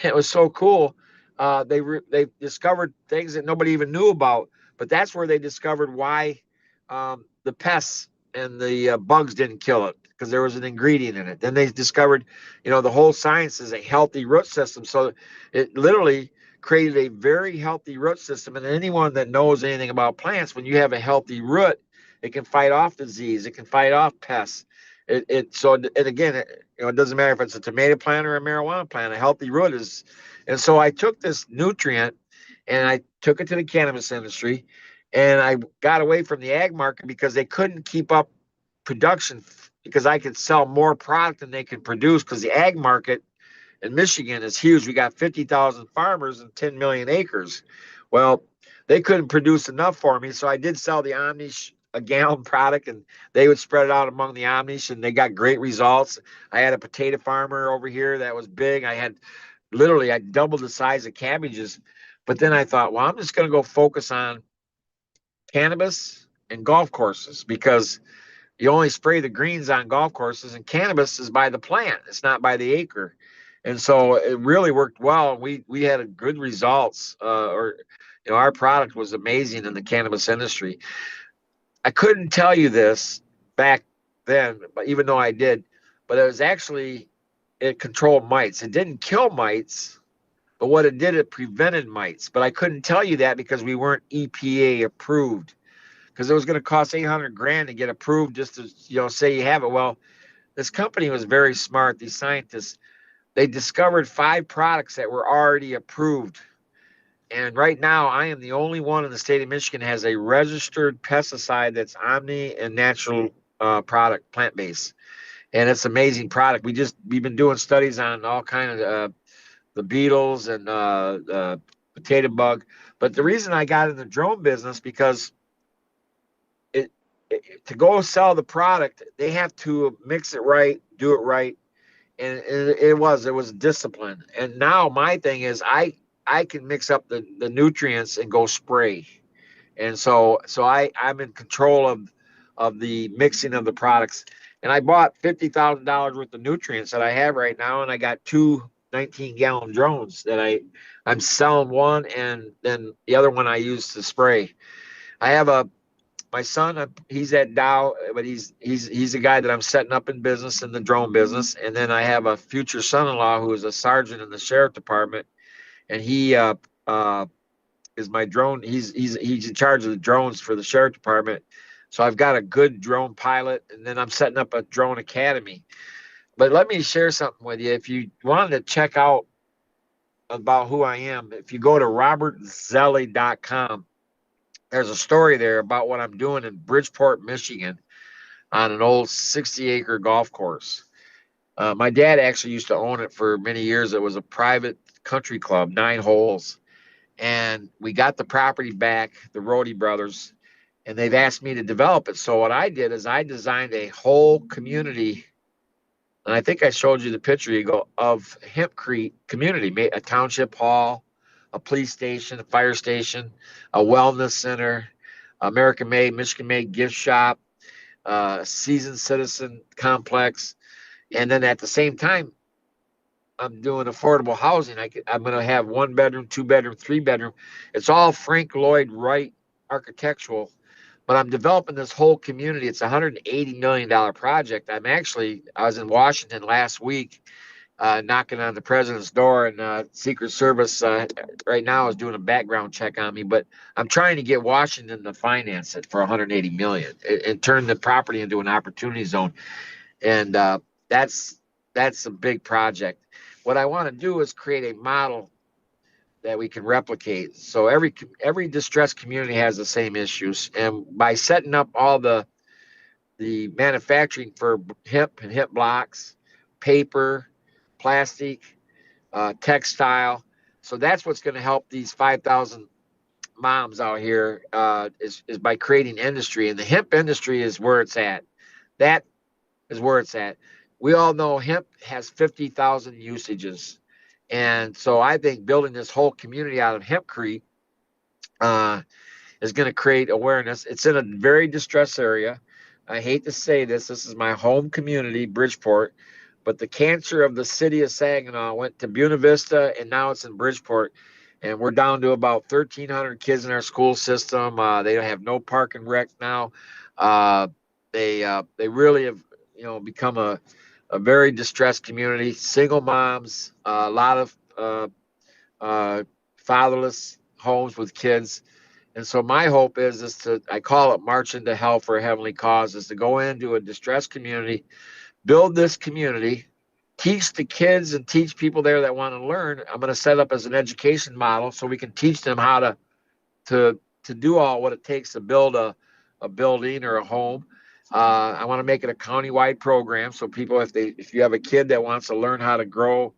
It was so cool. They discovered things that nobody even knew about. But that's where they discovered why the pests and the bugs didn't kill it, because there was an ingredient in it. Then they discovered, the whole science is a healthy root system. So it literally created a very healthy root system. And anyone that knows anything about plants, when you have a healthy root, it can fight off disease. It can fight off pests. And again, it doesn't matter if it's a tomato plant or a marijuana plant. A healthy root is, and so I took this nutrient and I took it to the cannabis industry, and I got away from the ag market because they couldn't keep up production, because I could sell more product than they could produce, because the ag market in Michigan is huge. We got 50,000 farmers and 10 million acres. Well, they couldn't produce enough for me, so I did sell the Omnish a gallon product, and they would spread it out among the Omnish, and they got great results. I had a potato farmer over here that was big. I doubled the size of cabbages. But then I thought, well, I'm just going to go focus on cannabis and golf courses, because you only spray the greens on golf courses, and cannabis is by the plant, it's not by the acre. And so it really worked well. We had a good results, our product was amazing in the cannabis industry. I couldn't tell you this back then, but even though I did, but it was actually, it controlled mites. It didn't kill mites, but what it did, it prevented mites. But I couldn't tell you that because we weren't EPA approved, because it was going to cost 800 grand to get approved just to, say you have it. Well, this company was very smart. These scientists, they discovered 5 products that were already approved. And right now, I am the only one in the state of Michigan that has a registered pesticide that's omni and natural product, plant based, and it's an amazing product. We've been doing studies on all kind of the beetles and potato bug. But the reason I got in the drone business, because to go sell the product, they have to mix it right, do it right, and it was discipline. And now my thing is, I can mix up the nutrients and go spray, and so I'm in control of the mixing of the products. And I bought $50,000 worth of nutrients that I have right now, and I got 2 19-gallon drones that I'm selling one, and then the other one I use to spray. I have my son, he's at Dow, but he's a guy that I'm setting up in business, in the drone business. And then I have a future son-in-law who is a sergeant in the sheriff department, and he is my drone. He's in charge of the drones for the sheriff department. So I've got a good drone pilot, and then I'm setting up a drone academy. But let me share something with you. If you wanted to check out about who I am, if you go to robertzelle.com, there's a story there about what I'm doing in Bridgeport, Michigan, on an old 60-acre golf course. My dad actually used to own it for many years. It was a private country club, 9 holes. And we got the property back, the Rohde brothers, and they've asked me to develop it. So what I did is I designed a whole community, and I think I showed you the picture, you go, of hempcrete community, a township hall, a police station, a fire station, a wellness center, American made, Michigan made gift shop, seasoned citizen complex. And then at the same time, I'm doing affordable housing. I'm going to have 1 bedroom, 2 bedroom, 3 bedroom. It's all Frank Lloyd Wright architectural, but I'm developing this whole community. It's a $180 million project. I was in Washington last week, knocking on the president's door, and Secret Service right now is doing a background check on me, but I'm trying to get Washington to finance it for 180 million and turn the property into an opportunity zone. And that's a big project. What I want to do is create a model that we can replicate. So every distressed community has the same issues, and by setting up all the manufacturing for hemp and hemp blocks, paper, plastic, textile. So that's what's going to help these 5,000 moms out here, is by creating industry. And the hemp industry is where it's at. That is where it's at. We all know hemp has 50,000 usages. And so I think building this whole community out of hempcrete uh, is going to create awareness. It's in a very distressed area. I hate to say this. This is my home community, Bridgeport, but the cancer of the city of Saginaw went to Buena Vista, and now it's in Bridgeport. And we're down to about 1,300 kids in our school system. They have no park and rec now. Uh, they really have, become a very distressed community. Single moms, a lot of uh, fatherless homes with kids. And so my hope is to, I call it march into hell for a heavenly cause, is to go into a distressed community, build this community, teach the kids and teach people there that want to learn. I'm going to set up as an education model so we can teach them how to do all what it takes to build a building or a home. I want to make it a county-wide program so people, if you have a kid that wants to learn how to grow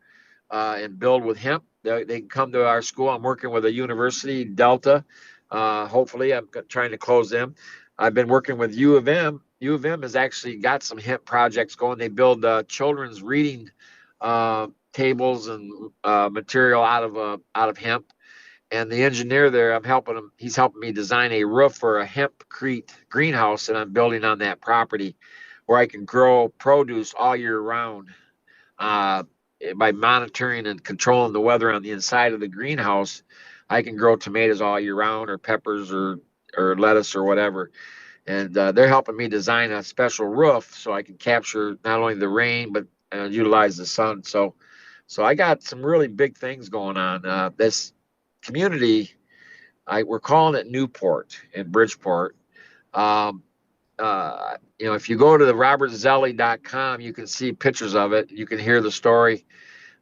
and build with hemp, they can come to our school. I'm working with a university, Delta. Hopefully, I'm trying to close them. I've been working with U of M. U of M has actually got some hemp projects going. They build children's reading tables and material out of hemp. And the engineer there, I'm helping him. He's helping me design a roof for a hempcrete greenhouse that I'm building on that property, where I can grow produce all year round. Uh, by monitoring and controlling the weather on the inside of the greenhouse, I can grow tomatoes all year round, or peppers, or lettuce, or whatever. And they're helping me design a special roof so I can capture not only the rain but utilize the sun. So I got some really big things going on. This community, we're calling it Newport in Bridgeport. Um, if you go to the robertzelle.com, you can see pictures of it. You can hear the story.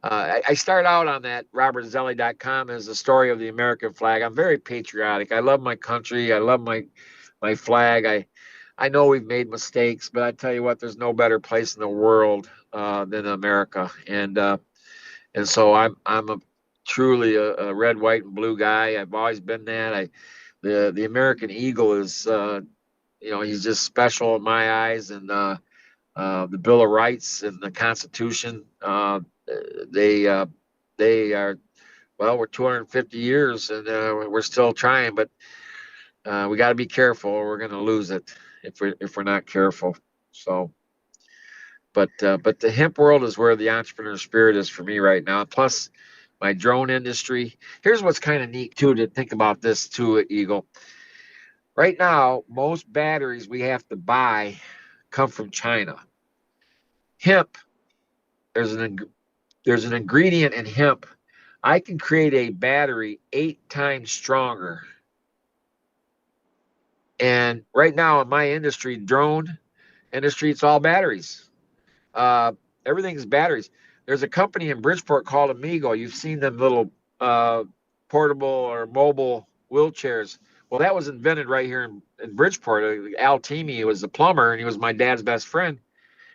I start out on that robertzelle.com as the story of the American flag. I'm very patriotic. I love my country. I love my flag. I know we've made mistakes, but I tell you what, there's no better place in the world than America. And so I'm truly a red, white, and blue guy. I've always been that. The American Eagle is he's just special in my eyes. And the Bill of Rights and the Constitution, they they are, well, we're 250 years, and we're still trying, but we got to be careful, or we're going to lose it if we're not careful. So, but the hemp world is where the entrepreneur spirit is for me right now. Plus, my drone industry. Here's what's kind of neat too, to think about this too, Eagle. Right now, most batteries we have to buy come from China. Hemp, there's an ingredient in hemp. I can create a battery 8 times stronger. And right now in my industry, drone industry, it's all batteries. Uh, Everything's batteries. There's a company in Bridgeport called Amigo. You've seen them little uh, portable or mobile wheelchairs. Well, that was invented right here in Bridgeport. Al Teamy was the plumber, and he was my dad's best friend.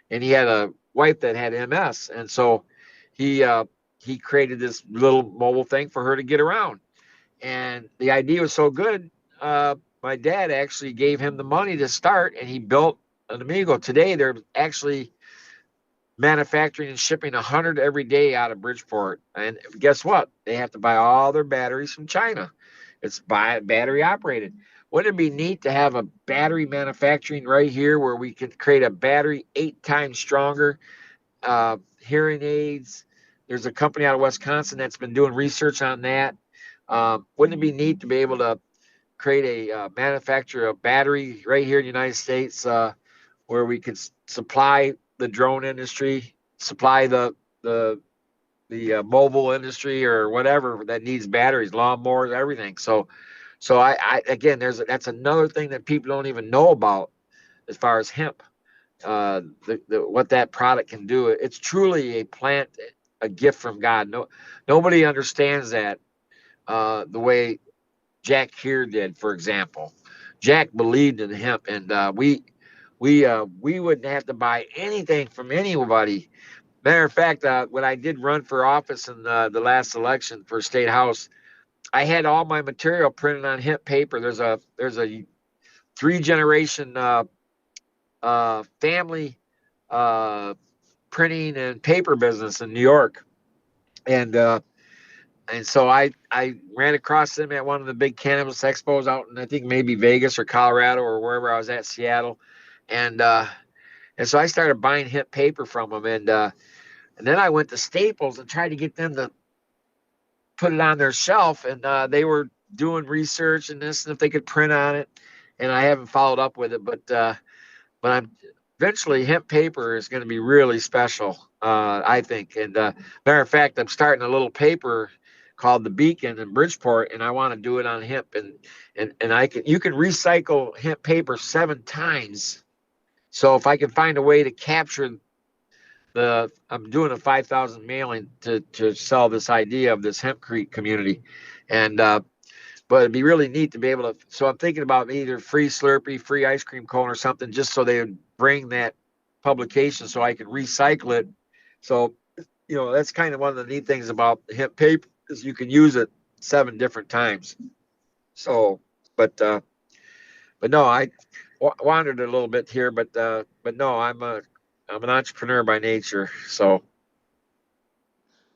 And he had a wife that had MS, and so he uh, he created this little mobile thing for her to get around. And the idea was so good. My dad actually gave him the money to start, and he built an Amigo. Today, they're actually manufacturing and shipping 100 every day out of Bridgeport. And guess what? They have to buy all their batteries from China. It's battery operated. Wouldn't it be neat to have a battery manufacturing right here, where we could create a battery 8 times stronger? Hearing aids. There's a company out of Wisconsin that's been doing research on that. Wouldn't it be neat to be able to create a manufacture a battery right here in the United States, where we could supply the drone industry, supply the mobile industry, or whatever that needs batteries, lawnmowers, everything. So I again, that's another thing that people don't even know about as far as hemp. What that product can do. It's truly a plant, a gift from God. Nobody understands that. the way Jack here did, for example. Jack believed in hemp, and we wouldn't have to buy anything from anybody. Matter of fact, when I did run for office in the last election for state house, I had all my material printed on hemp paper. There's a 3 generation family uh, printing and paper business in New York, and so I ran across them at one of the big cannabis expos out in, I think, maybe Vegas or Colorado or wherever I was at, Seattle, and so I started buying hemp paper from them, and then I went to Staples and tried to get them to put it on their shelf, and they were doing research and this and if they could print on it, and I haven't followed up with it, but I'm eventually hemp paper is going to be really special, I think. And matter of fact, I'm starting a little paper called the Beacon in Bridgeport, and I want to do it on hemp, and I can you can recycle hemp paper 7 times. So if I can find a way to capture I'm doing a 5,000 mailing to sell this idea of this hempcrete community, and but it'd be really neat to be able to. So I'm thinking about either free Slurpee, free ice cream cone, or something, just so they would bring that publication so I can recycle it. So that's kind of one of the neat things about hemp paper is you can use it 7 different times. So, but no, I wandered a little bit here, but no, I'm an entrepreneur by nature. So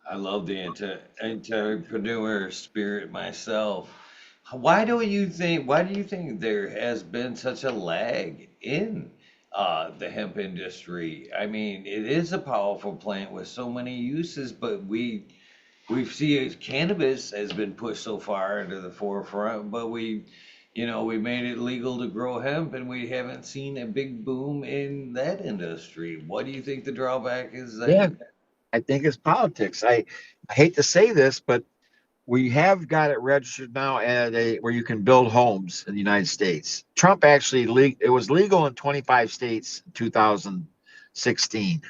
I love the entrepreneur spirit myself. Why do you think there has been such a lag in the hemp industry? I mean, it is a powerful plant with so many uses, but we've seen cannabis has been pushed so far into the forefront, but we made it legal to grow hemp, and we haven't seen a big boom in that industry. What do you think the drawback is yeah, there? I think it's politics. I hate to say this, but we have got it registered now at a where you can build homes in the United States. Trump actually it was legal in 25 states in 2016,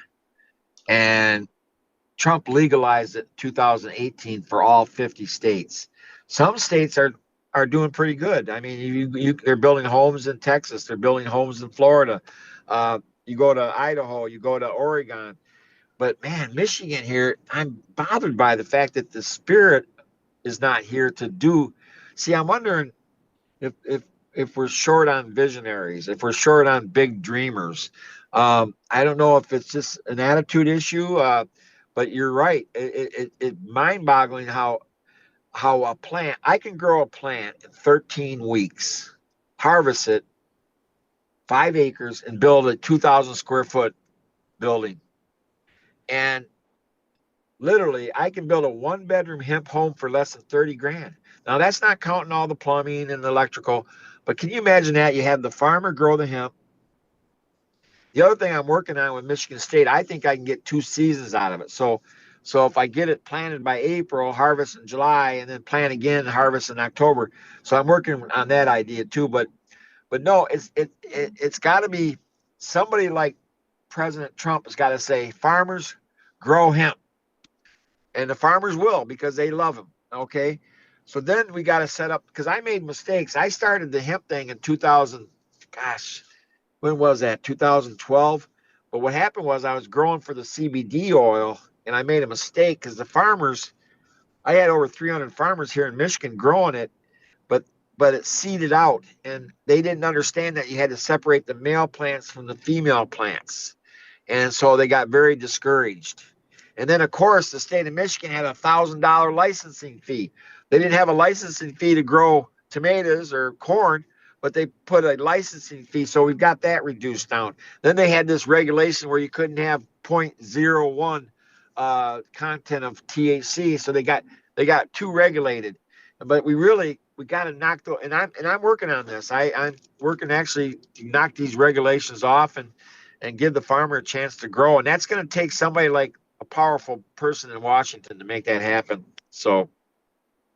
and Trump legalized it in 2018 for all 50 states. Some states are doing pretty good. I mean, they're building homes in Texas, they're building homes in Florida. You go to Idaho, you go to Oregon, but man, Michigan here, I'm bothered by the fact that the spirit is not here to do. See, I'm wondering if if if we're short on visionaries, if we're short on big dreamers. I don't know if it's just an attitude issue, but you're right. It mind-boggling how a plant I can grow a plant in 13 weeks, harvest it 5 acres, and build a 2,000 square foot building. And literally, I can build a 1 bedroom hemp home for less than 30 grand. Now, that's not counting all the plumbing and the electrical, but can you imagine that? You have the farmer grow the hemp. The other thing I'm working on with Michigan State, I think I can get 2 seasons out of it. So if I get it planted by April, harvest in July, and then plant again, harvest in October. So I'm working on that idea too. But no, it's got to be somebody like President Trump has got to say, farmers grow hemp, and the farmers will because they love him. Okay, so then we got to set up because I made mistakes. I started the hemp thing in 2000. Gosh, when was that? 2012. But what happened was I was growing for the CBD oil, and I made a mistake because the farmers. I had over 300 farmers here in Michigan growing it, but but it seeded out, and they didn't understand that you had to separate the male plants from the female plants, and so they got very discouraged. And then, of course, the state of Michigan had $1,000 licensing fee. They didn't have a licensing fee to grow tomatoes or corn, but they put a licensing fee, so we've got that reduced down. Then they had this regulation where you couldn't have zero point zero 0.01 content of THC, so they got too regulated. But we got to knock the and I'm working on this. I'm working actually to knock these regulations off and give the farmer a chance to grow. And that's going to take somebody like a powerful person in Washington to make that happen. So,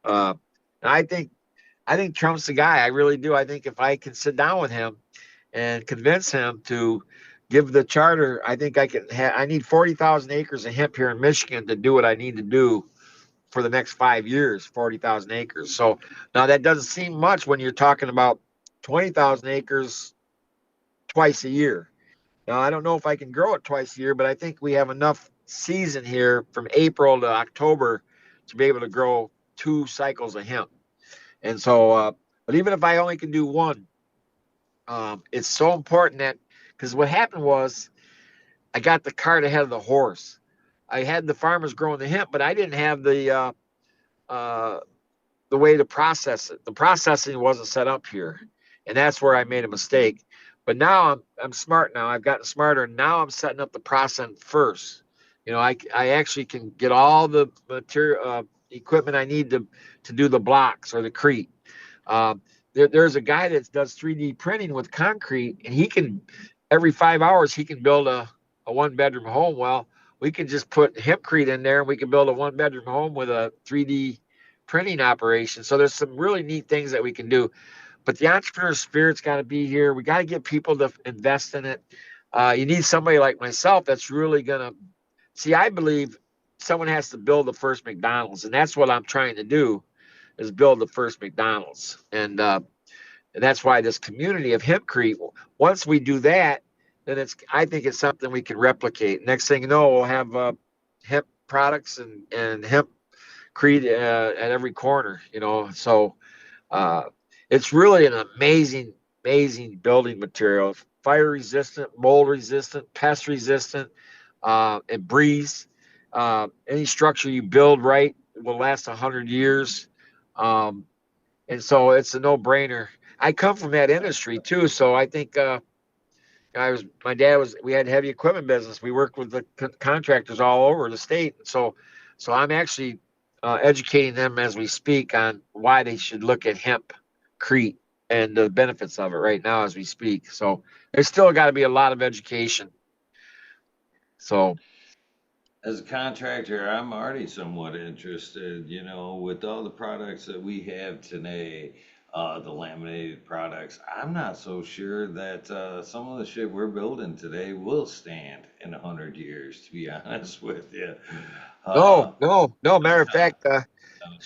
uh, I think Trump's the guy. I really do. I think if I can sit down with him and convince him to give the charter, I think I can. I need 40,000 acres of hemp here in Michigan to do what I need to do for the next 5 years, 40,000 acres. So now that doesn't seem much when you're talking about 20,000 acres twice a year. Now, I don't know if I can grow it twice a year, but I think we have enough season here from April to October to be able to grow 2 cycles of hemp. And so, but even if I only can do one, it's so important that because what happened was I got the cart ahead of the horse. I had the farmers growing the hemp, but I didn't have uh, the way to process it. The processing wasn't set up here, and that's where I made a mistake. But now I'm smart now. I've gotten smarter. Now I'm setting up the process first. I actually can get all the material equipment I need to do the blocks or the crete. Um, there's a guy that does 3D printing with concrete, and he can every 5 hours he can build a 1 bedroom home. Well, we can just put hempcrete in there, and we can build a 1 bedroom home with a 3D printing operation. So there's some really neat things that we can do. But the entrepreneur spirit's got to be here. We got to get people to invest in it. You need somebody like myself that's really gonna see. I believe someone has to build the first McDonald's, and that's what I'm trying to do is build the first McDonald's. And that's why this community of hempcrete, once we do that, then I think it's something we can replicate. Next thing you know, we'll have hemp products and hempcrete at every corner, So uh, it's really an amazing building material. Fire resistant, mold resistant, pest resistant, and breeze. Any structure you build right will last 100 years. Um, and so it's a no-brainer. I come from that industry too, so I think my dad was. We had heavy equipment business. We worked with the contractors all over the state. So I'm actually educating them as we speak on why they should look at hempcrete and the benefits of it right now as we speak. So there's still got to be a lot of education. So As a contractor, I'm already somewhat interested, with all the products that we have today, the laminated products. I'm not so sure that some of the shit we're building today will stand in 100 years, to be honest with you. Uh, no. Matter of fact,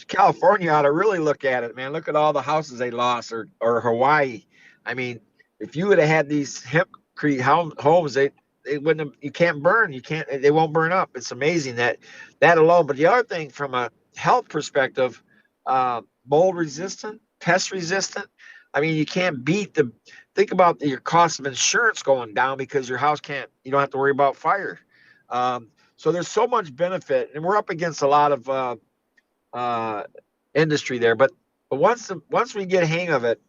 California ought to really look at it, man. Look at all the houses they lost, or Hawaii. I mean, if you would have had these hempcrete homes, they wouldn't have. You can't burn. You can't. They won't burn up. It's amazing that alone. But the other thing, from a health perspective, mold resistant, pest resistant. I mean, you can't beat the. Think about your cost of insurance going down because your house can't. You don't have to worry about fire. So there's so much benefit, and we're up against a lot of uh, industry there. But once we get a hang of it,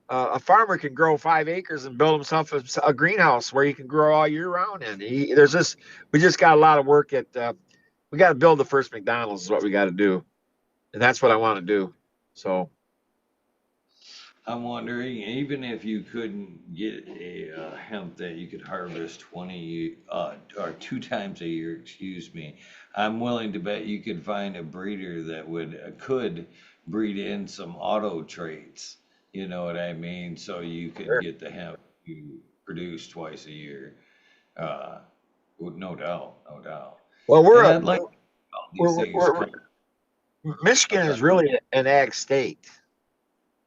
a farmer can grow 5 acres and build himself a greenhouse where he can grow all year round. And we just got a lot of work at. We got to build the first McDonald's is what we got to do, and that's what I want to do. So I'm wondering, even if you couldn't get a hemp that you could harvest 20 or 2 times a year, excuse me, I'm willing to bet you could find a breeder that could breed in some auto traits. You know what I mean? So you could sure. get the hemp you produce twice a year. Uh, no doubt, no doubt. Well, And I'd like all these things we're come. I'm Michigan sorry. is really an ag state.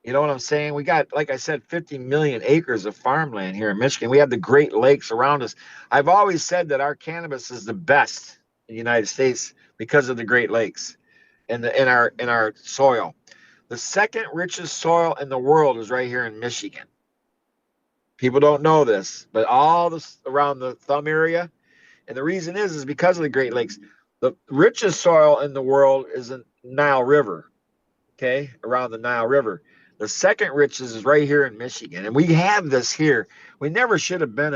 You know what I'm saying? We got, like I said, 50 million acres of farmland here in Michigan. We have the Great Lakes around us. I've always said that our cannabis is the best in the United States because of the Great Lakes and in our soil. The second richest soil in the world is right here in Michigan. People don't know this, but all this around the thumb area, and the reason is because of the Great Lakes. The richest soil in the world is in Nile River, okay, around the Nile River. The second richest is right here in Michigan, and we have this here. We never should have been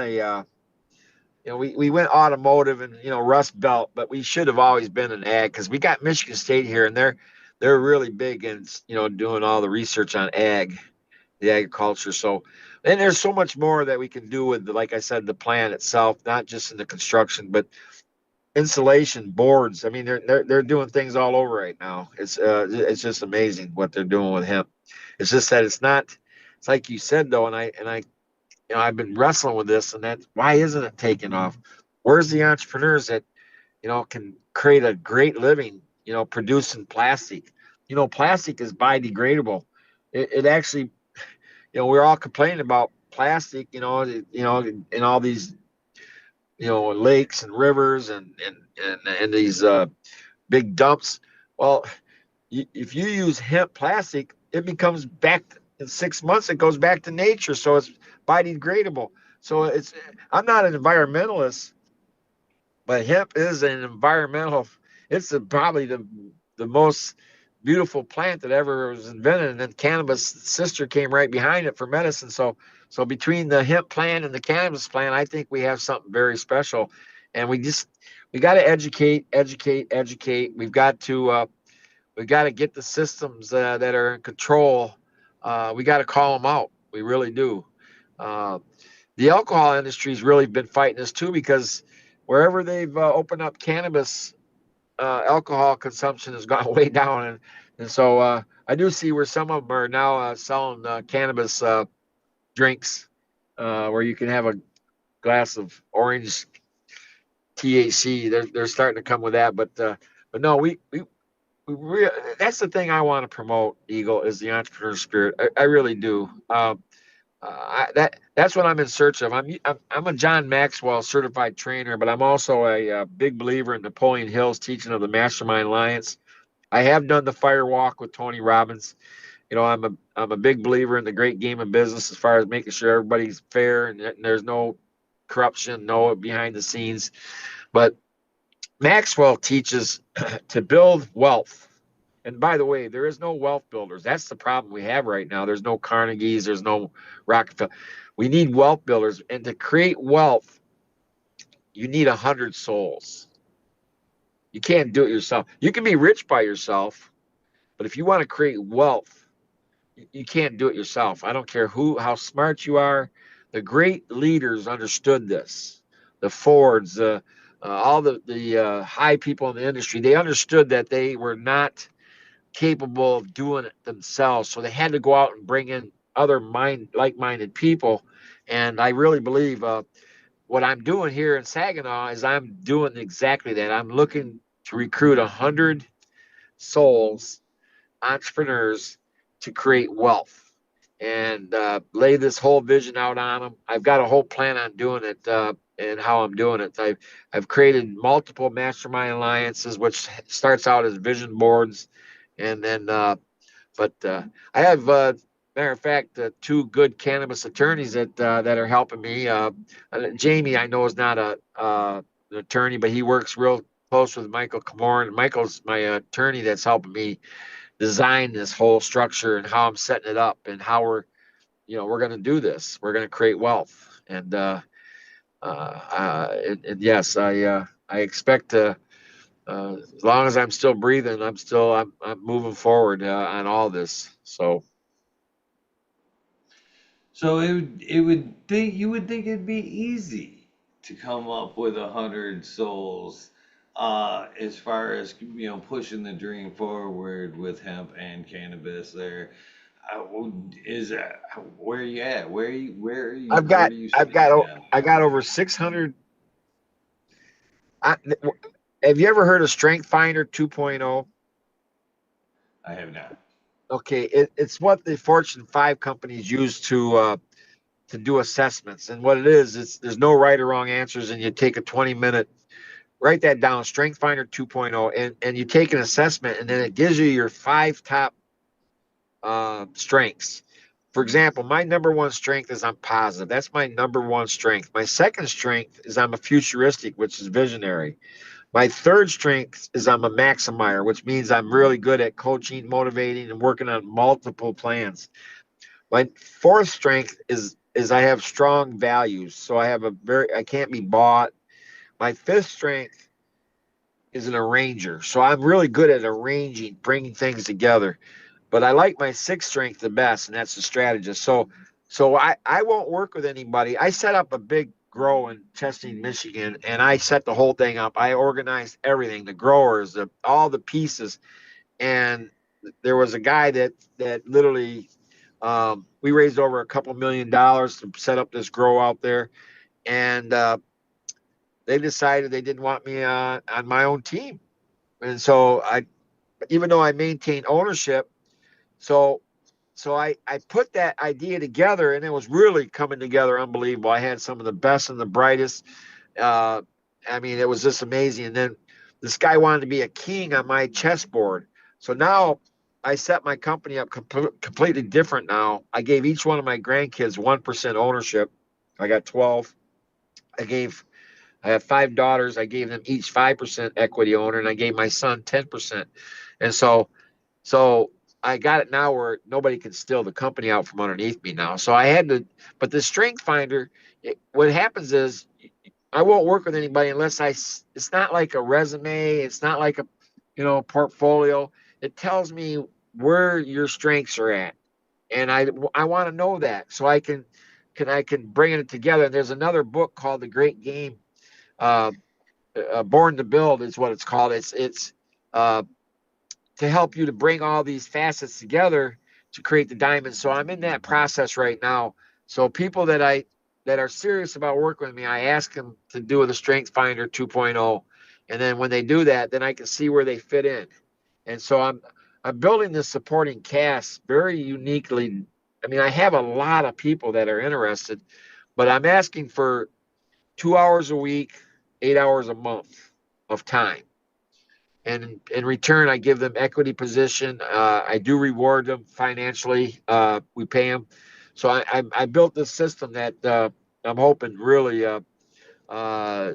we went automotive and Rust Belt, but we should have always been an ag because we got Michigan State here, and they're really big in doing all the research on the agriculture. So, and there's so much more that we can do with, like I said, the plant itself, not just in the construction, but insulation boards. I mean, they're doing things all over right now. It's just amazing what they're doing with hemp. It's just that it's not. It's like you said though, and I I've been wrestling with this, and that why isn't it taking off? Where's the entrepreneurs that can create a great living producing plastic. Plastic is biodegradable. It actually, we're all complaining about plastic, in all these, lakes and rivers and these big dumps. Well, if you use hemp plastic, it becomes back in 6 months. It goes back to nature, so it's biodegradable. So I'm not an environmentalist, but hemp is an environmental. It's probably the most beautiful plant that ever was invented, and then cannabis sister came right behind it for medicine. So between the hemp plant and the cannabis plant, I think we have something very special, and we got to educate. We've got to get the systems that are in control. We got to call them out. We really do. Uh, the alcohol industry's really been fighting this too, because wherever they've opened up cannabis, alcohol consumption has gone way down, and so I do see where some of them are now selling cannabis drinks, where you can have a glass of orange THC. They're starting to come with that, but no, that's the thing I want to promote. Eagle is the entrepreneur spirit. I really do. That's what I'm in search of. I'm a John Maxwell certified trainer, but I'm also a big believer in Napoleon Hill's teaching of the Mastermind Alliance. I have done the fire walk with Tony Robbins. I'm a big believer in the great game of business, as far as making sure everybody's fair and there's no corruption, no behind the scenes. But Maxwell teaches to build wealth. And by the way, there is no wealth builders. That's the problem we have right now. There's no Carnegies, there's no Rockefeller. We need wealth builders. And to create wealth, you need 100 souls. You can't do it yourself. You can be rich by yourself, but if you want to create wealth, you can't do it yourself. I don't care how smart you are. The great leaders understood this. The Fords, all the high people in the industry, they understood that they were not capable of doing it themselves. So they had to go out and bring in other like-minded people. And I really believe what I'm doing here in Saginaw is I'm doing exactly that. I'm looking to recruit 100 souls, entrepreneurs, to create wealth and lay this whole vision out on them. I've got a whole plan on doing it, and how I'm doing it. I've created multiple mastermind alliances, which starts out as vision boards, and then I have, matter of fact, two good cannabis attorneys that are helping me. Jamie, I know, is not an attorney, but he works real close with Michael Camoran. Michael's my attorney that's helping me design this whole structure and how I'm setting it up and how we're going to do this. We're going to create wealth, and yes, I expect to. As long as I'm still breathing, I'm moving forward on all this. So you would think it'd be easy to come up with 100 souls, as far as pushing the dream forward with hemp and cannabis. There, is that where you at? I've Where got do you I've stand got now? I got over 600. I, have you ever heard of Strength Finder 2.0? I have not. Okay, it's what the Fortune 5 companies use to do assessments. And what it is, there's no right or wrong answers, and you take a 20-minute, write that down, Strength Finder 2.0, and you take an assessment, and then it gives you your 5 top strengths. For example, my number one strength is I'm positive. That's my number one strength. My second strength is I'm a futuristic, which is visionary. My third strength is I'm a maximizer, which means I'm really good at coaching, motivating, and working on multiple plans. My fourth strength is I have strong values. So I can't be bought. My fifth strength is an arranger. So I'm really good at arranging, bringing things together. But I like my sixth strength the best, and that's the strategist. So I won't work with anybody. I set up a big grow in Chesney, Michigan, and I set the whole thing up. I organized everything, the growers, all the pieces. And there was a guy that literally, we raised over a couple $1 million to set up this grow out there, and they decided they didn't want me on my own team, and so even though I maintain ownership. So I put that idea together, and it was really coming together unbelievable. I had some of the best and the brightest. Uh, I mean, it was just amazing. And then this guy wanted to be a king on my chessboard. So now I set my company up completely different now. I gave each one of my grandkids 1% ownership. I got 12. I have 5 daughters. I gave them each 5% equity owner, and I gave my son 10%. And so I got it now where nobody can steal the company out from underneath me now. So I had to, but the strength finder, what happens is I won't work with anybody unless it's not like a resume. It's not like a, portfolio. It tells me where your strengths are at. And I want to know that so I can bring it together. And there's another book called The Great Game. Uh, Born to Build is what it's called. It's uh, to help you to bring all these facets together to create the diamond. So I'm in that process right now. So people that are serious about working with me, I ask them to do the Strength Finder 2.0, and then when they do that, then I can see where they fit in. And so I'm building this supporting cast very uniquely. I mean, I have a lot of people that are interested, but I'm asking for 2 hours a week, 8 hours a month of time. And in return, I give them equity position. I do reward them financially. We pay them. So I built this system that I'm hoping really uh, to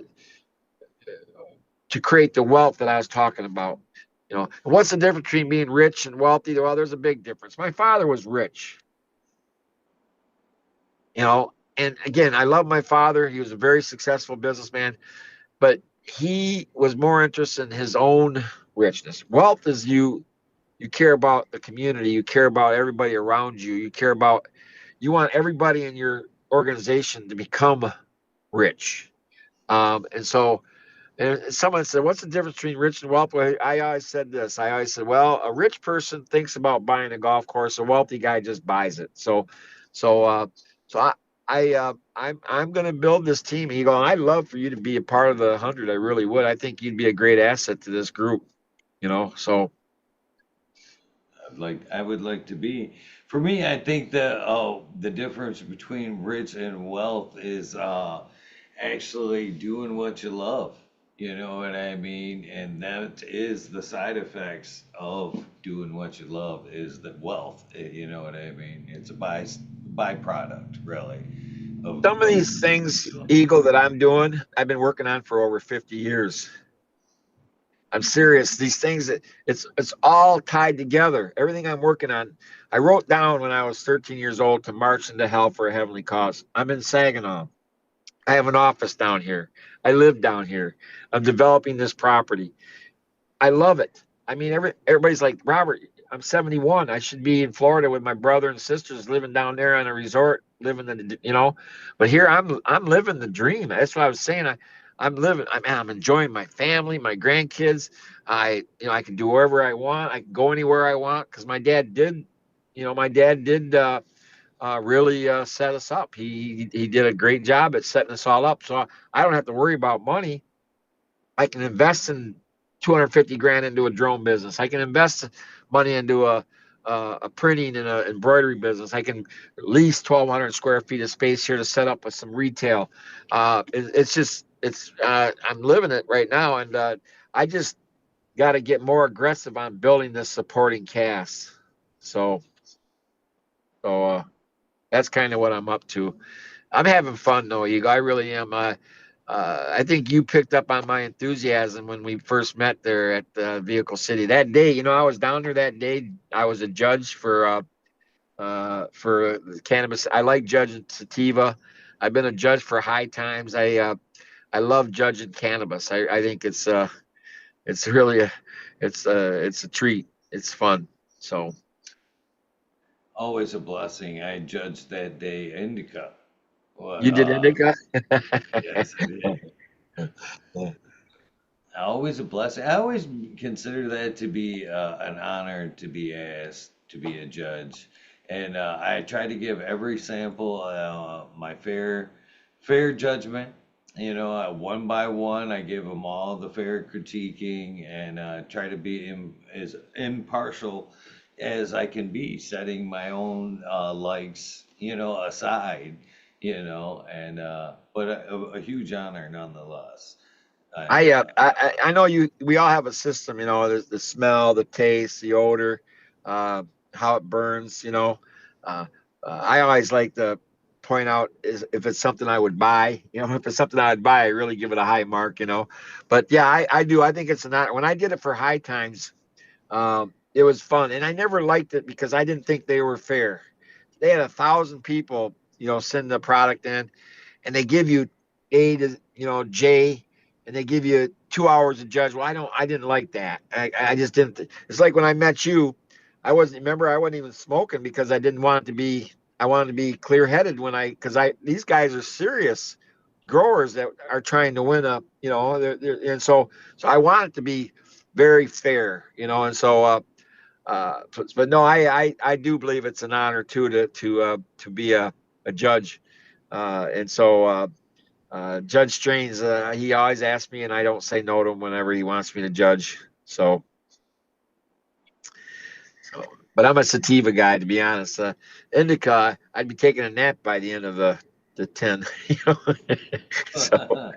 create the wealth that I was talking about. What's the difference between being rich and wealthy? Well, there's a big difference. My father was rich, and again, I love my father. He was a very successful businessman, but he was more interested in his own richness. Wealth is you care about the community, you care about everybody around you, you want everybody in your organization to become rich. And so and someone said, what's the difference between rich and wealthy? Well, I always said this. I always said, well, a rich person thinks about buying a golf course. A wealthy guy just buys it. So, uh, I'm going to build this team. And you go, I'd love for you to be a part of the 100. I really would. I think you'd be a great asset to this group. So I would like to be. For me, I think that the difference between rich and wealth is actually doing what you love. You know what I mean? And that is the side effects of doing what you love is the wealth. You know what I mean? It's a byproduct, really, some of of these things, Eagle, that I'm doing, I've been working on for over 50 years. I'm serious. These things that it's all tied together. Everything I'm working on, I wrote down when I was 13 years old to march into hell for a heavenly cause. I'm in Saginaw. I have an office down here. I live down here. I'm developing this property. I love it. I mean, everybody's like, Robert, I'm 71. I should be in Florida with my brother and sisters living down there on a resort, living But here I'm living the dream. That's what I was saying. I'm enjoying my family, my grandkids. I can do wherever I want. I can go anywhere I want because my dad did really set us up. He did a great job at setting us all up. So I don't have to worry about money. I can invest in 250 grand into a drone business. I can invest money into a printing and an embroidery business. I can lease 1,200 square feet of space here to set up with some retail. I'm living it right now, and I just got to get more aggressive on building this supporting cast. So, so that's kind of what I'm up to. I'm having fun though, Eagle. I really am. I think you picked up on my enthusiasm when we first met there at Vehicle City that day. I was down there that day. I was a judge for cannabis. I like judging sativa. I've been a judge for high times. I love judging cannabis. I think it's really it's a treat. It's fun. So always a blessing. I judged that day indica. Well, you did indica? yes, I did. Always a blessing. I always consider that to be an honor to be asked to be a judge, and I try to give every sample my fair judgment. One by one, I give them all the fair critiquing and try to be as impartial as I can be, setting my own likes, aside, and but a huge honor nonetheless. And I know you. We all have a system, There's the smell, the taste, the odor, uh, how it burns. Uh, I always like to point out is if it's something I would buy. If it's something I would buy, I really give it a high mark. But yeah, I do. I think it's an honor. When I did it for High Times, it was fun, and I never liked it because I didn't think they were fair. They had 1,000 people, send the product in, and they give you A to J, and they give you 2 hours to judge. Well, I didn't like that. I just didn't. It's like when I met you, I wasn't even smoking because I didn't want it to be. I wanted to be clear headed because these guys are serious growers that are trying to win a and so I want it to be very fair, and so but no, I do believe it's an honor too to be a judge, and so Judge Strains, he always asks me, and I don't say no to him whenever he wants me to judge. So, but I'm a sativa guy, to be honest. Indica, I'd be taking a nap by the end of the 10. So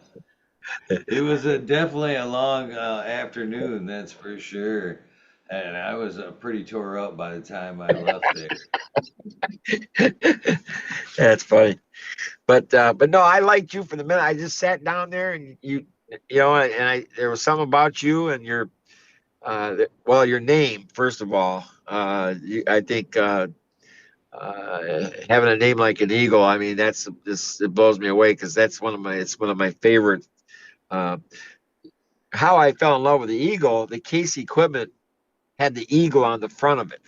it was definitely a long afternoon, that's for sure. And I was pretty tore up by the time I left there. that's funny. But no, I liked you for the minute. I just sat down there and and I there was something about you and your name first of all. I think having a name like an eagle, I mean, it blows me away because it's one of my favorite. Uh, how I fell in love with the eagle, the case equipment had the eagle on the front of it.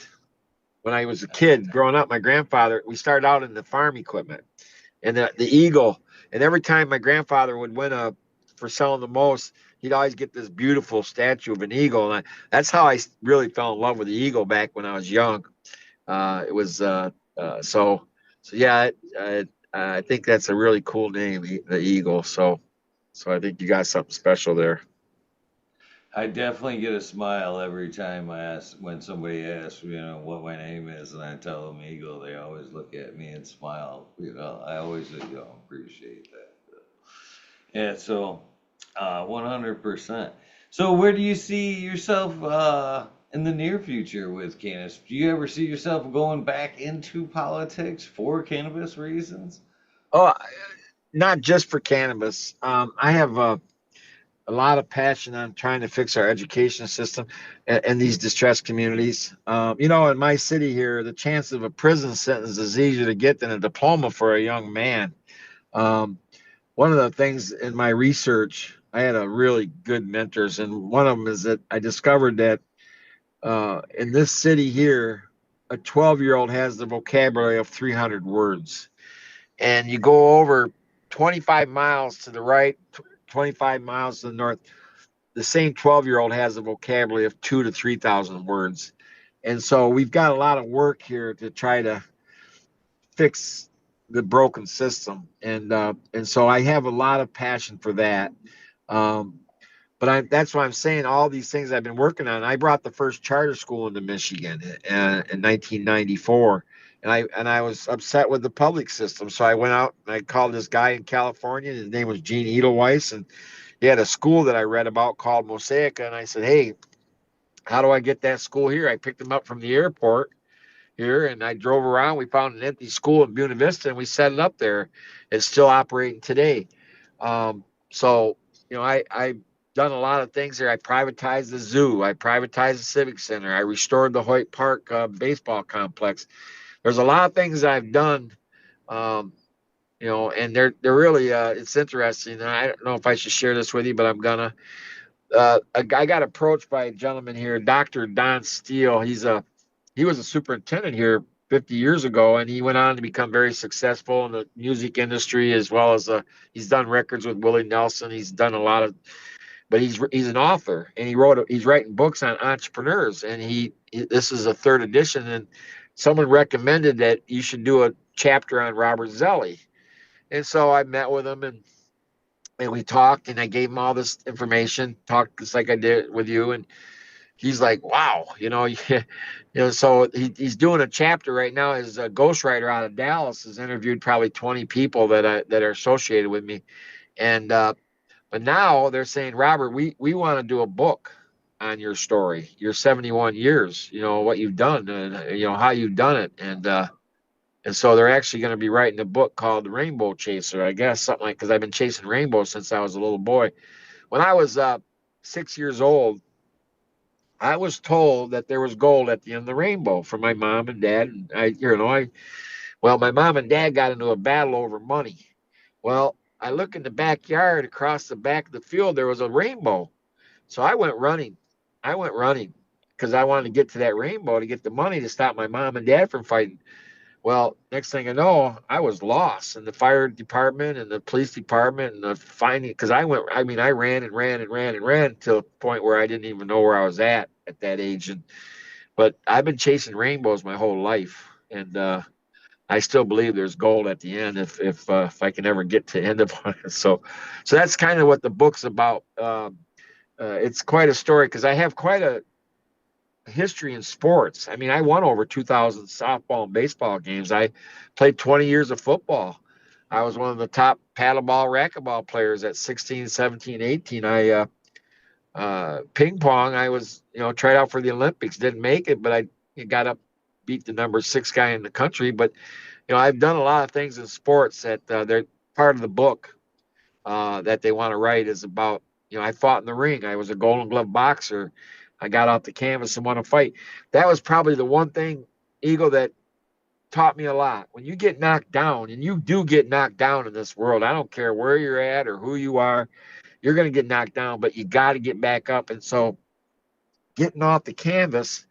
When I was a kid growing up, my grandfather, we started out in the farm equipment and the eagle. And every time my grandfather would win for selling the most, he'd always get this beautiful statue of an eagle. And that's how I really fell in love with the eagle back when I was young. It was so yeah. I think that's a really cool name, the eagle. So I think you got something special there. I definitely get a smile every time when somebody asks, what my name is, and I tell them Eagle. They always look at me and smile. I always, appreciate that. Yeah, so 100%. So where do you see yourself in the near future with cannabis? Do you ever see yourself going back into politics for cannabis reasons? Oh, not just for cannabis. I have a lot of passion on trying to fix our education system and these distressed communities. In my city here, the chance of a prison sentence is easier to get than a diploma for a young man. Um, One of the things in my research, I had a really good mentors, and one of them is that I discovered that in this city here, a 12-year-old has the vocabulary of 300 words. And you go over 25 miles to the right, 25 miles to the north, the same 12-year-old has a vocabulary of 2 to 3,000 words. And so we've got a lot of work here to try to fix the broken system. And so I have a lot of passion for that. Um, that's why I'm saying all these things I've been working on. I brought the first charter school into Michigan in 1994. And I was upset with the public system. So I went out and I called this guy in California. His name was Gene Edelweiss, and he had a school that I read about called Mosaica. And I said, hey, how do I get that school here? I picked him up from the airport here and I drove around. We found an empty school in Buena Vista and we set it up there. It's still operating today. So, I've done a lot of things there. I privatized the zoo. I privatized the Civic Center. I restored the Hoyt Park baseball complex. There's a lot of things I've done. Um, and they're really it's interesting. I don't know if I should share this with you, but I'm gonna. I got approached by a gentleman here, Dr. Don Steele. He was a superintendent here 50 years ago, and he went on to become very successful in the music industry as well as he's done records with Willie Nelson. He's done a lot of, but he's an author, and he's writing books on entrepreneurs, and this is a third edition, and someone recommended that you should do a chapter on Robert Zelle, and so I met with him and and we talked, and I gave him all this information, talked just like I did with you, and he's like, wow, so he's doing a chapter right now. His ghostwriter out of Dallas has interviewed probably 20 people that are associated with me, and but now they're saying, Robert, we want to do a book on your story, your 71 years, what you've done, and how you've done it, and so they're actually going to be writing a book called The Rainbow Chaser, I guess, something like, because I've been chasing rainbows since I was a little boy. When I was 6 years old, I was told that there was gold at the end of the rainbow from my mom and dad. And well, my mom and dad got into a battle over money. Well, I look in the backyard across the back of the field, there was a rainbow. So I went running. I went running because I wanted to get to that rainbow to get the money to stop my mom and dad from fighting. Well, next thing I know, I was lost in the fire department and the police department and the finding, because I ran and ran and ran and ran to a point where I didn't even know where I was at that age. But I've been chasing rainbows my whole life, and I still believe there's gold at the end if I can ever get to the end of it. So that's kind of what the book's about. It's quite a story because I have quite a history in sports. I mean, I won over 2,000 softball and baseball games. I played 20 years of football. I was one of the top paddleball, racquetball players at 16, 17, 18. Ping pong, I was, tried out for the Olympics, didn't make it, but I got up, beat the number 6 guy in the country. But, I've done a lot of things in sports that they're part of the book that they want to write is about, I fought in the ring. I was a Golden Glove boxer. I got off the canvas and won a fight. That was probably the one thing, Eagle, that taught me a lot. When you get knocked down, and you do get knocked down in this world, I don't care where you're at or who you are, you're going to get knocked down, but you got to get back up. And so getting off the canvas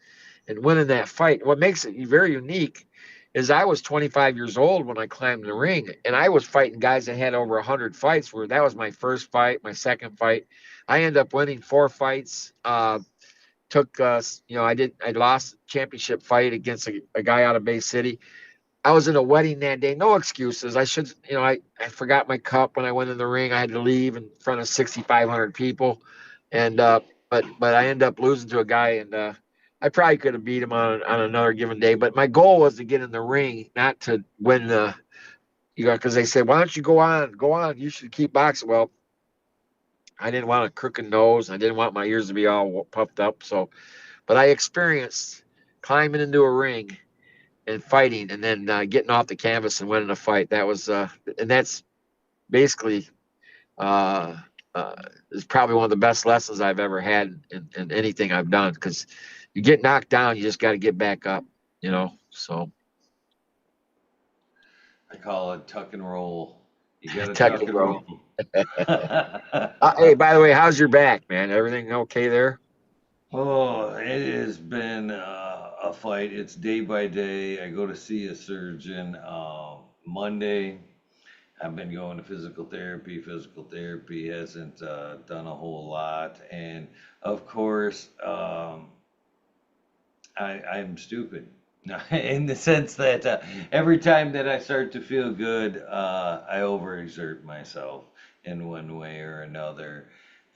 and winning that fight, what makes it very unique is I was 25 years old when I climbed the ring, and I was fighting guys that had over 100 fights. Where that was my first fight, my second fight. I ended up winning 4 fights. I lost a championship fight against a guy out of Bay City. I was in a wedding that day. No excuses. I forgot my cup when I went in the ring. I had to leave in front of 6,500 people, and but I ended up losing to a guy, and I probably could have beat him on another given day. But my goal was to get in the ring, not to win the, because they said, why don't you go on, go on? You should keep boxing. Well, I didn't want a crooked nose. I didn't want my ears to be all puffed up. So, but I experienced climbing into a ring and fighting, and then getting off the canvas and winning a fight. That was, and that's basically uh, uh, is probably one of the best lessons I've ever had in anything I've done. Because you get knocked down, you just got to get back up. So I call it tuck and roll. You got to tuck tuck and and roll. roll. Hey, by the way, how's your back, man? Everything okay there? Oh, it has been a fight. It's day by day. I go to see a surgeon Monday. I've been going to physical therapy. Physical therapy hasn't done a whole lot. And of course, I'm stupid. In the sense that every time that I start to feel good, I overexert myself in one way or another.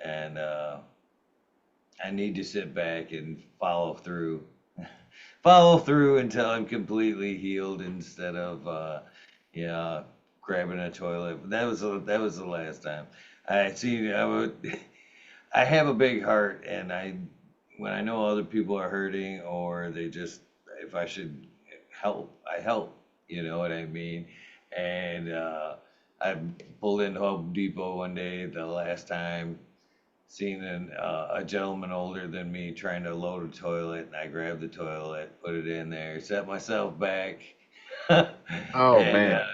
And I need to sit back and follow through. Follow through until I'm completely healed instead of yeah, grabbing a toilet. That was the last time. I see I would I have a big heart, and I when I know other people are hurting or they just if I should help, I help. You know what I mean? And I pulled into Home Depot one day the last time, seen a gentleman older than me trying to load a toilet, and I grabbed the toilet, put it in there, set myself back, Oh and man.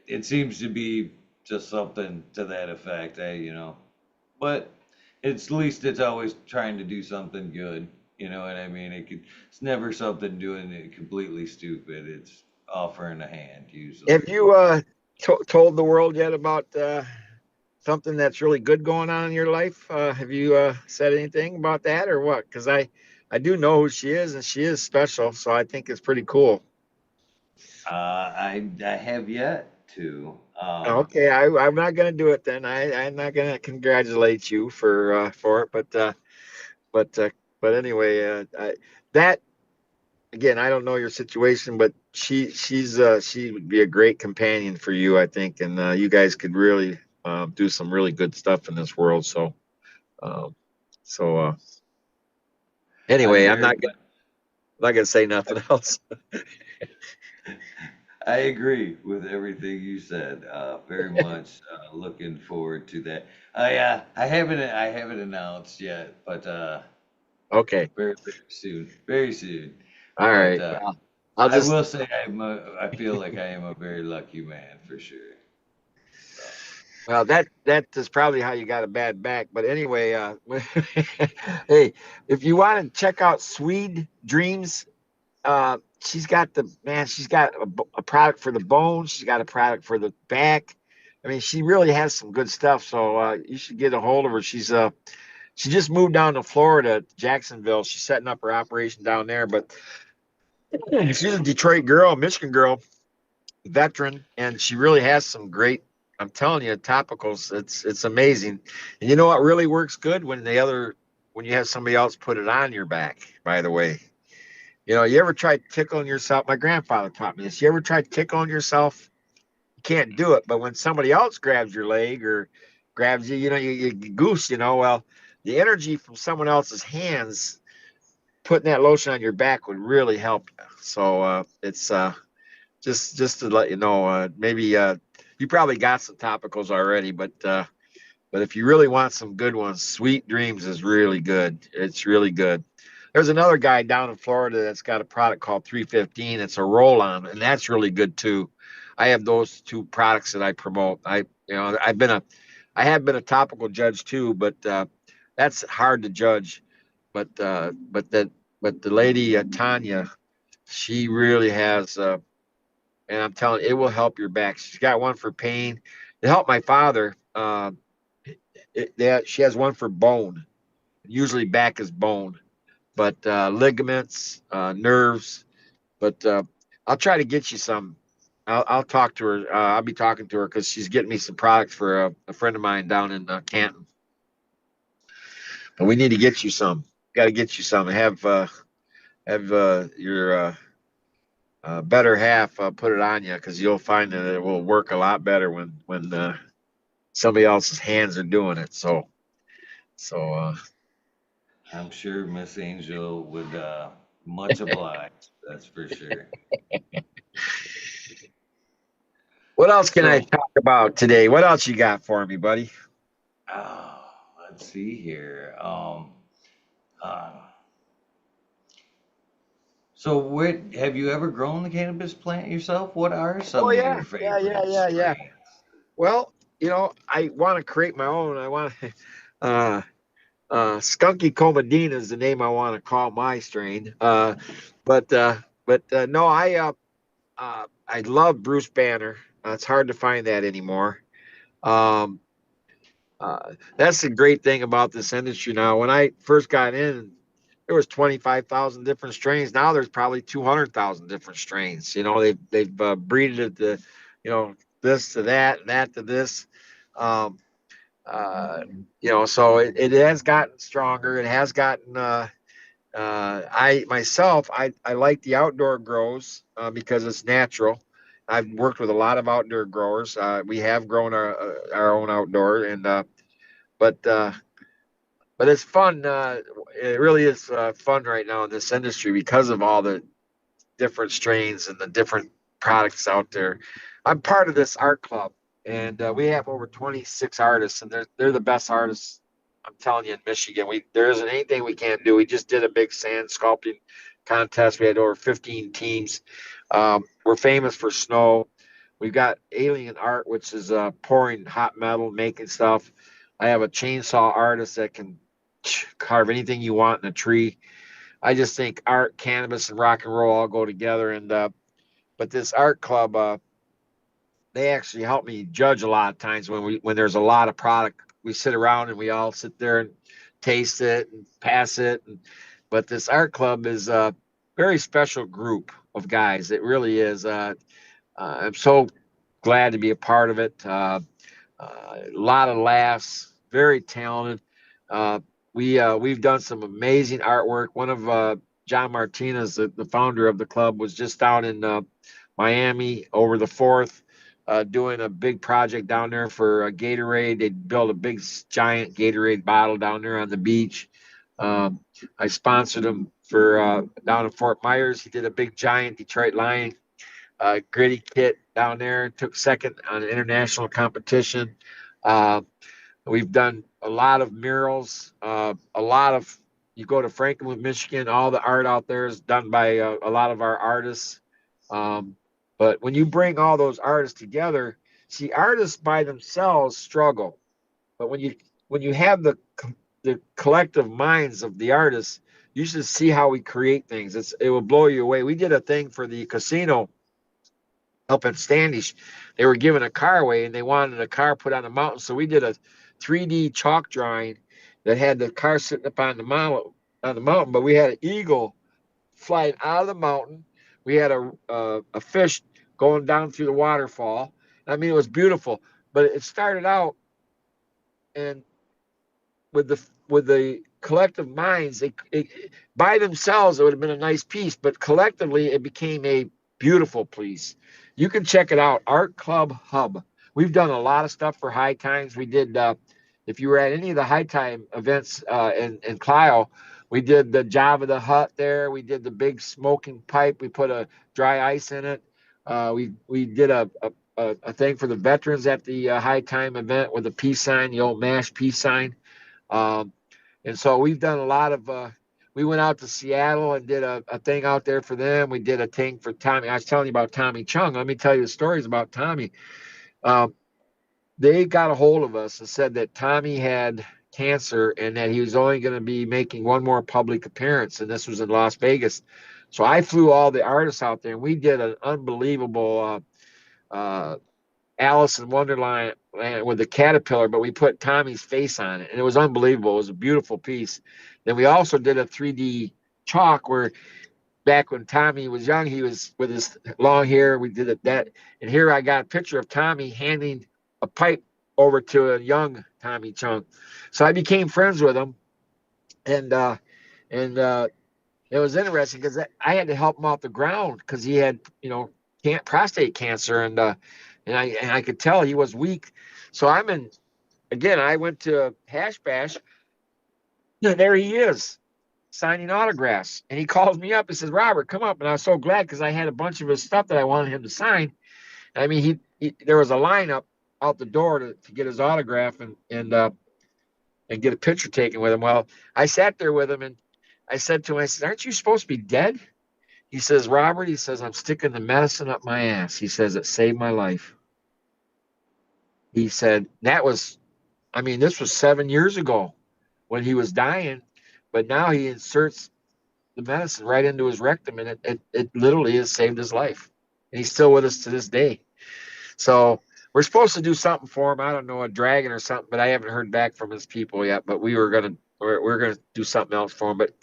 it seems to be just something to that effect. But it's at least it's always trying to do something good. You know what I mean? It's never something doing it completely stupid. It's offering a hand Have usually. you told the world yet about something that's really good going on in your life? Have you said anything about that or what? Because I do know who she is, and she is special, so I think it's pretty cool. I have yet to. Um, Okay, I'm not gonna do it then. I'm not gonna congratulate you for it, but uh, but anyway, that again, I don't know your situation, but she would be a great companion for you, I think, and you guys could really do some really good stuff in this world. So, um, so I anyway, very not gonna say nothing else. I agree with everything you said. Very much looking forward to that. I haven't announced yet, but Okay, very soon, very soon. all But right. Well, I'll I just will say I feel like I am a very lucky man for sure. So well that is probably how you got a bad back. But anyway, hey, if you want to check out Swede Dreams, she's got a product for the bones. She's got a product for the back. I mean, she really has some good stuff. So you should get a hold of her. She just moved down to Florida, Jacksonville. She's setting up her operation down there. But she's a Detroit girl, Michigan girl, veteran, and she really has some great. I'm telling you, topicals. It's amazing. And you know what really works good when you have somebody else put it on your back. By the way, you ever tried tickling yourself? My grandfather taught me this. You ever tried tickling yourself? You can't do it, but when somebody else grabs your leg or grabs you, you goose. Well, the energy from someone else's hands putting that lotion on your back would really help you. So it's just to let you know, maybe you probably got some topicals already, but if you really want some good ones, Sweet Dreams is really good. It's really good. There's another guy down in Florida that's got a product called 315. It's a roll-on, and that's really good too. I have those two products that I promote. I have been a topical judge too, but that's hard to judge. But the lady Tanya, she really has, and I'm telling you, it will help your back. She's got one for pain. It helped my father. She has one for bone. Usually back is bone, but ligaments, nerves. But I'll try to get you some. I'll talk to her. I'll be talking to her because she's getting me some products for a friend of mine down in Canton. But we need to get you some. Got to get you some. Have your better half put it on you because you'll find that it will work a lot better when somebody else's hands are doing it. So I'm sure Miss Angel would much oblige. That's for sure. what else can I So, talk about today? What else you got for me, buddy? uh, let's see here. Uh, so, where have you ever grown the cannabis plant yourself? What are Oh some of your yeah, yeah, yeah, favorite yeah, yeah. strains? Well, I want to create my own. I want uh Skunky Comadina is the name I want to call my strain. But no, I love Bruce Banner. It's hard to find that anymore. Um, that's the great thing about this industry now. When I first got in, there was 25,000 different strains. Now there's probably 200,000 different strains. They've breeded it to, this to that, and that to this. Um, uh, so it has gotten stronger. It has gotten. I myself, I like the outdoor grows because it's natural. I've worked with a lot of outdoor growers. We have grown our own outdoor, and but uh, but it's fun. It really is fun right now in this industry because of all the different strains and the different products out there. I'm part of this art club, and we have over 26 artists, and they're the best artists. I'm telling you, in Michigan, there isn't anything we can't do. We just did a big sand sculpting contest. We had over 15 teams. We're famous for snow. We've got alien art, which is pouring hot metal, making stuff. I have a chainsaw artist that can carve anything you want in a tree. I just think art, cannabis, and rock and roll all go together. And but this art club, they actually help me judge a lot of times when there's a lot of product. We sit around and we all sit there and taste it and pass it. But this art club is a very special group of guys. It really is. I'm so glad to be a part of it. A lot of laughs, very talented. Uh, we've done some amazing artwork. One of John Martinez, the founder of the club, was just down in Miami over the 4th, doing a big project down there for Gatorade. They built a big giant Gatorade bottle down there on the beach. Um, I sponsored him for down in Fort Myers. He did a big giant Detroit Lion gritty kit down there. Took second on an international competition. Uh, we've done a lot of murals. A lot of You go to Frankenmuth, Michigan. All the art out there is done by a lot of our artists. Um, but when you bring all those artists together, see, artists by themselves struggle. But when you have the collective minds of the artists, you should see how we create things. It will blow you away. We did a thing for the casino up in Standish. They were giving a car away and they wanted a car put on the mountain. So we did a 3D chalk drawing that had the car sitting up on the mountain, but we had an eagle flying out of the mountain. We had a fish going down through the waterfall. I mean, it was beautiful, but it started out and with the collective minds, by themselves it would have been a nice piece, but collectively it became a beautiful piece. You can check it out, Art Club Hub. We've done a lot of stuff for High Times. We did, if you were at any of the High Time events in Clio, we did the Java the Hut there. We did the big smoking pipe. We put a dry ice in it. We did a thing for the veterans at the High Time event with a peace sign, the old MASH peace sign. Um, and so we've done a lot of, we went out to Seattle and did a thing out there for them. We did a thing for Tommy. I was telling you about Tommy Chung. Let me tell you the stories about Tommy. Um, they got a hold of us and said that Tommy had cancer and that he was only going to be making one more public appearance. And this was in Las Vegas. So I flew all the artists out there and we did an unbelievable, Alice in Wonderland with the caterpillar, but we put Tommy's face on it, and it was unbelievable. It was a beautiful piece. Then we also did a 3D chalk where back when Tommy was young, he was with his long hair. We did that, and here I got a picture of Tommy handing a pipe over to a young Tommy Chung. So I became friends with him, and it was interesting because I had to help him off the ground because he had, prostate cancer, and I could tell he was weak. So I went to Hash Bash. And there he is signing autographs. And he calls me up and says, Robert, come up. And I was so glad because I had a bunch of his stuff that I wanted him to sign. I mean, there was a lineup out the door to get his autograph and get a picture taken with him. Well, I sat there with him and I said to him, I said, aren't you supposed to be dead? He says, Robert, he says, I'm sticking the medicine up my ass. He says, it saved my life. He said, this was 7 years ago when he was dying, but now he inserts the medicine right into his rectum and it literally has saved his life. And he's still with us to this day. So we're supposed to do something for him. I don't know, a dragon or something, but I haven't heard back from his people yet, but we're going to do something else for him. But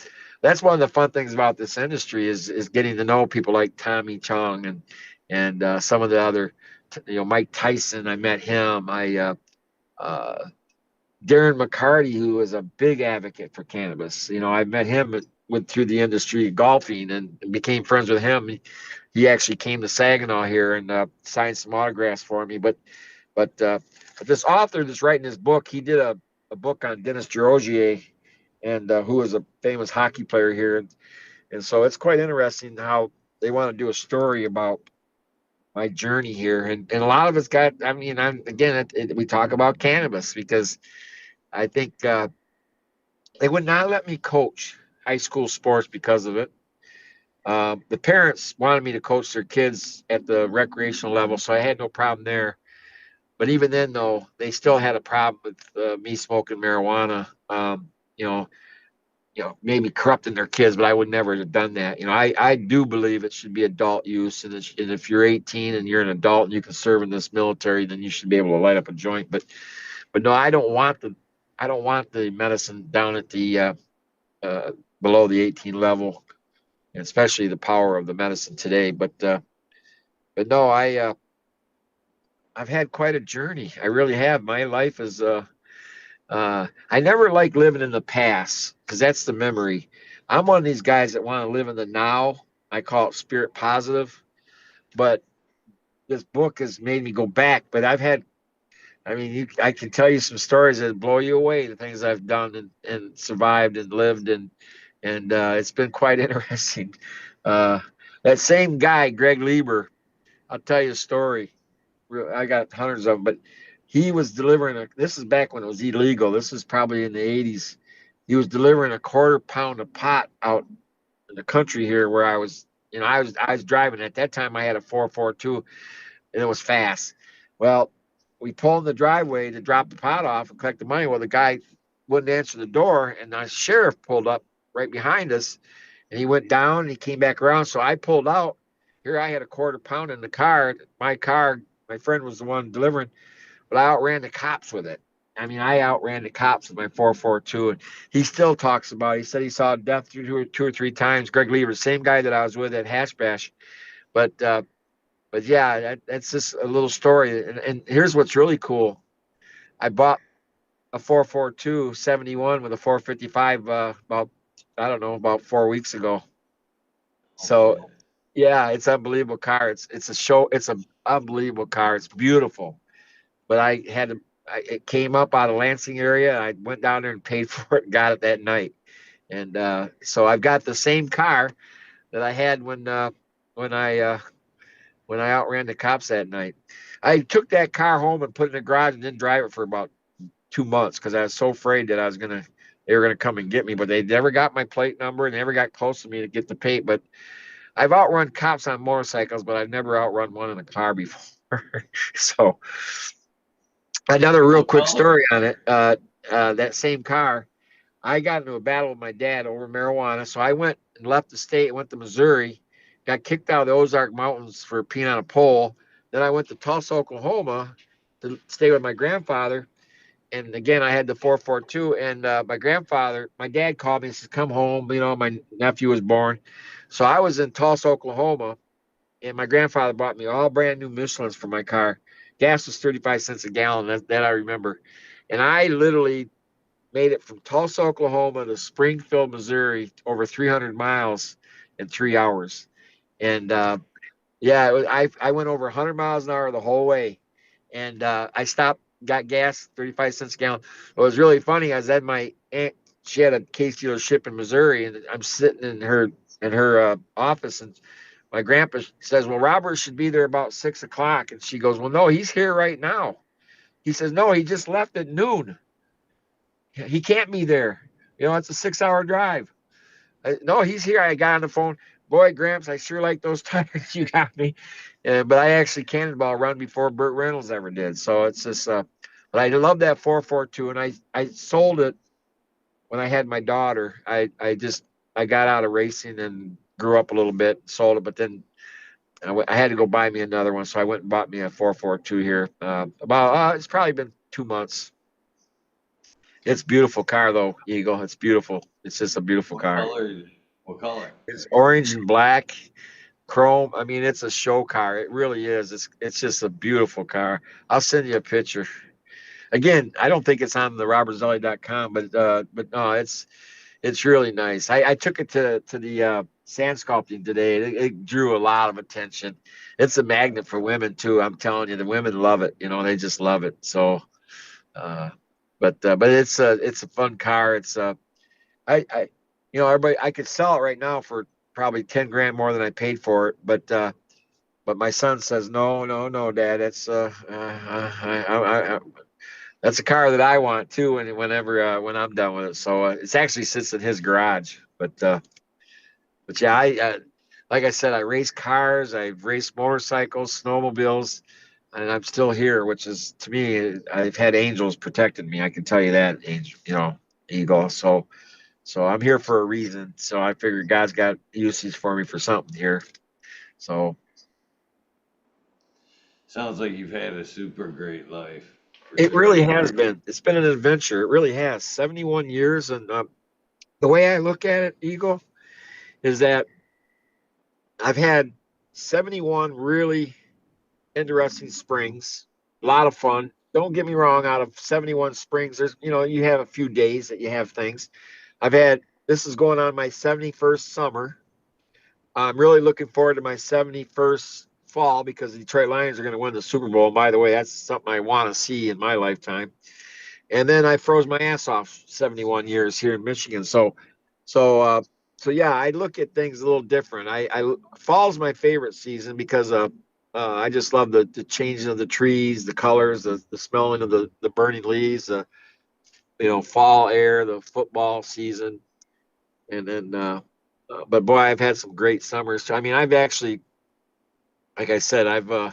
that's one of the fun things about this industry is getting to know people like Tommy Chong and some of the other, Mike Tyson. I met him. Darren McCarty, who is a big advocate for cannabis. I met him went through the industry golfing and became friends with him. He actually came to Saginaw here and signed some autographs for me. But this author that's writing this book, he did a book on Dennis Girogier, and who was a famous hockey player here. And so it's quite interesting how they want to do a story about my journey here. And a lot of it's got, we talk about cannabis because I think they would not let me coach high school sports because of it. The parents wanted me to coach their kids at the recreational level, so I had no problem there. But even then, though, they still had a problem with me smoking marijuana. Maybe corrupting their kids, but I would never have done that. I do believe it should be adult use, and if you're 18 and you're an adult and you can serve in this military, then you should be able to light up a joint. But no, I don't want the medicine down at the below the 18 level, and especially the power of the medicine today. But no, I've had quite a journey. I really have. My life is I never like living in the past because that's the memory. I'm one of these guys that want to live in the now. I call it spirit positive, but this book has made me go back. But I mean, I can tell you some stories that blow you away, the things I've done and survived and lived, and it's been quite interesting. Uh, that same guy, Greg Lieber, I'll tell you a story. I got hundreds of them, but he was delivering this is back when it was illegal. This is probably in the 80s. He was delivering a quarter pound of pot out in the country here where I was, I was driving. At that time I had a 442 and it was fast. Well, we pulled in the driveway to drop the pot off and collect the money. Well, the guy wouldn't answer the door, and the sheriff pulled up right behind us, and he went down and he came back around. So I pulled out. Here I had a quarter pound in the car. My car, my friend was the one delivering, but I outran the cops with it. I mean, I outran the cops with my 442, and he still talks about it. He said he saw death two or three times. Greg Lever, same guy that I was with at Hash Bash, but yeah, that's just a little story. And here's what's really cool. I bought a 442 71 with a 455 about, I don't know, about 4 weeks ago. So Okay. yeah, it's an unbelievable car. It's a show. It's an unbelievable car. It's beautiful. But it came up out of Lansing area. I went down there and paid for it and got it that night. And so I've got the same car that I had when I when I outran the cops that night. I took that car home and put it in the garage and didn't drive it for about 2 months because I was so afraid that they were gonna come and get me. But they never got my plate number and never got close to me to get the paint. But I've outrun cops on motorcycles, but I've never outrun one in a car before. So another real What quick color? story on it. That same car, I got into a battle with my dad over marijuana. So I went and left the state, went to Missouri, got kicked out of the Ozark Mountains for peeing on a pole. Then I went to Tulsa, Oklahoma to stay with my grandfather. And again, I had the 442. And my dad called me and says, come home. My nephew was born. So I was in Tulsa, Oklahoma, and my grandfather bought me all brand new Michelins for my car. Gas was 35 cents a gallon. That I remember. And I literally made it from Tulsa, Oklahoma to Springfield, Missouri, over 300 miles in 3 hours. And yeah, I went over 100 miles an hour the whole way. And I stopped, got gas, 35 cents a gallon. What was really funny, I was at my aunt, she had a case dealership in Missouri, and I'm sitting in her office, and my grandpa says, well, Robert should be there about 6 o'clock. And she goes, well, no, he's here right now. He says, no, he just left at noon. He can't be there. It's a 6 hour drive. No, he's here. I got on the phone. Boy, Gramps, I sure like those tires you got me. But I actually cannonball run before Burt Reynolds ever did. So it's just, but I love that 442. And I sold it when I had my daughter. I got out of racing and grew up a little bit, sold it, but then I had to go buy me another one. So I went and bought me a 442 here. It's probably been 2 months. It's a beautiful car though, Eagle. It's beautiful. It's just a beautiful What car. color? What color? It's orange and black, chrome. I mean, it's a show car. It really is. It's just a beautiful car. I'll send you a picture. Again, I don't think it's on the robertzelli.com, but no, it's really nice. I took it to the sand sculpting today. It drew a lot of attention. It's a magnet for women too. I'm telling you, the women love it. They just love it. So, uh, but it's a fun car. I everybody, I could sell it right now for probably 10 grand more than I paid for it. But my son says, no, no, no, Dad, that's a car that I want too. And when I'm done with it, so it's actually sits in his garage. But yeah, like I said, I race cars, I've raced motorcycles, snowmobiles, and I'm still here, which is to me, I've had angels protecting me. I can tell you that, angel, Eagle. So I'm here for a reason. So I figured God's got uses for me for something here. So Sounds like you've had a super great life, for it really sure. has been. It's been an adventure. It really has. 71 years. And the way I look at it, Eagle, is that I've had 71 really interesting springs. A lot of fun. Don't get me wrong. Out of 71 springs, there's you have a few days that you have things. This is going on my 71st summer. I'm really looking forward to my 71st fall because the Detroit Lions are going to win the Super Bowl. And by the way, that's something I want to see in my lifetime. And then I froze my ass off 71 years here in Michigan. So, uh, so yeah, I look at things a little different. Fall's my favorite season because I just love the changing of the trees, the colors, the smelling of the burning leaves, fall air, the football season, and then. But boy, I've had some great summers. I mean, I've actually, like I said, uh,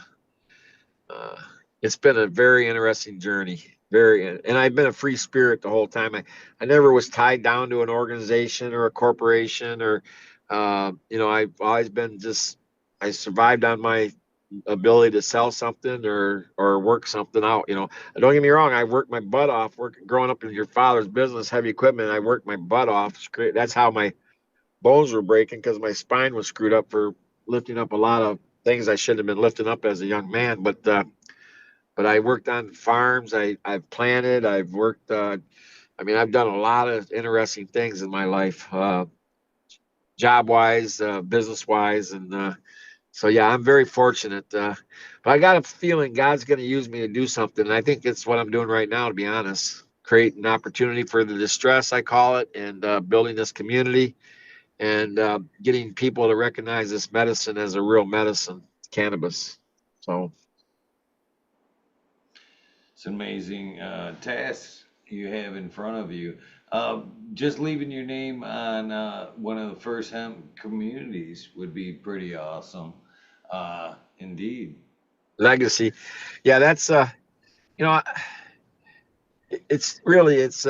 it's been a very interesting journey. And I've been a free spirit the whole time. I never was tied down to an organization or a corporation I've always been I survived on my ability to sell something or work something out. Don't get me wrong. I worked my butt off growing up in your father's business, heavy equipment. I worked my butt off. That's how my bones were breaking because my spine was screwed up for lifting up a lot of things I shouldn't have been lifting up as a young man. But I worked on farms. I've planted. I've worked. I mean, I've done a lot of interesting things in my life, job wise, business wise, and so yeah, I'm very fortunate. But I got a feeling God's going to use me to do something, and I think it's what I'm doing right now. To be honest, create an opportunity for the distress, I call it, and building this community and getting people to recognize this medicine as a real medicine, cannabis. So. It's an amazing task you have in front of you. Just leaving your name on one of the first hemp communities would be pretty awesome. Indeed. Legacy, yeah, that's you know it's really it's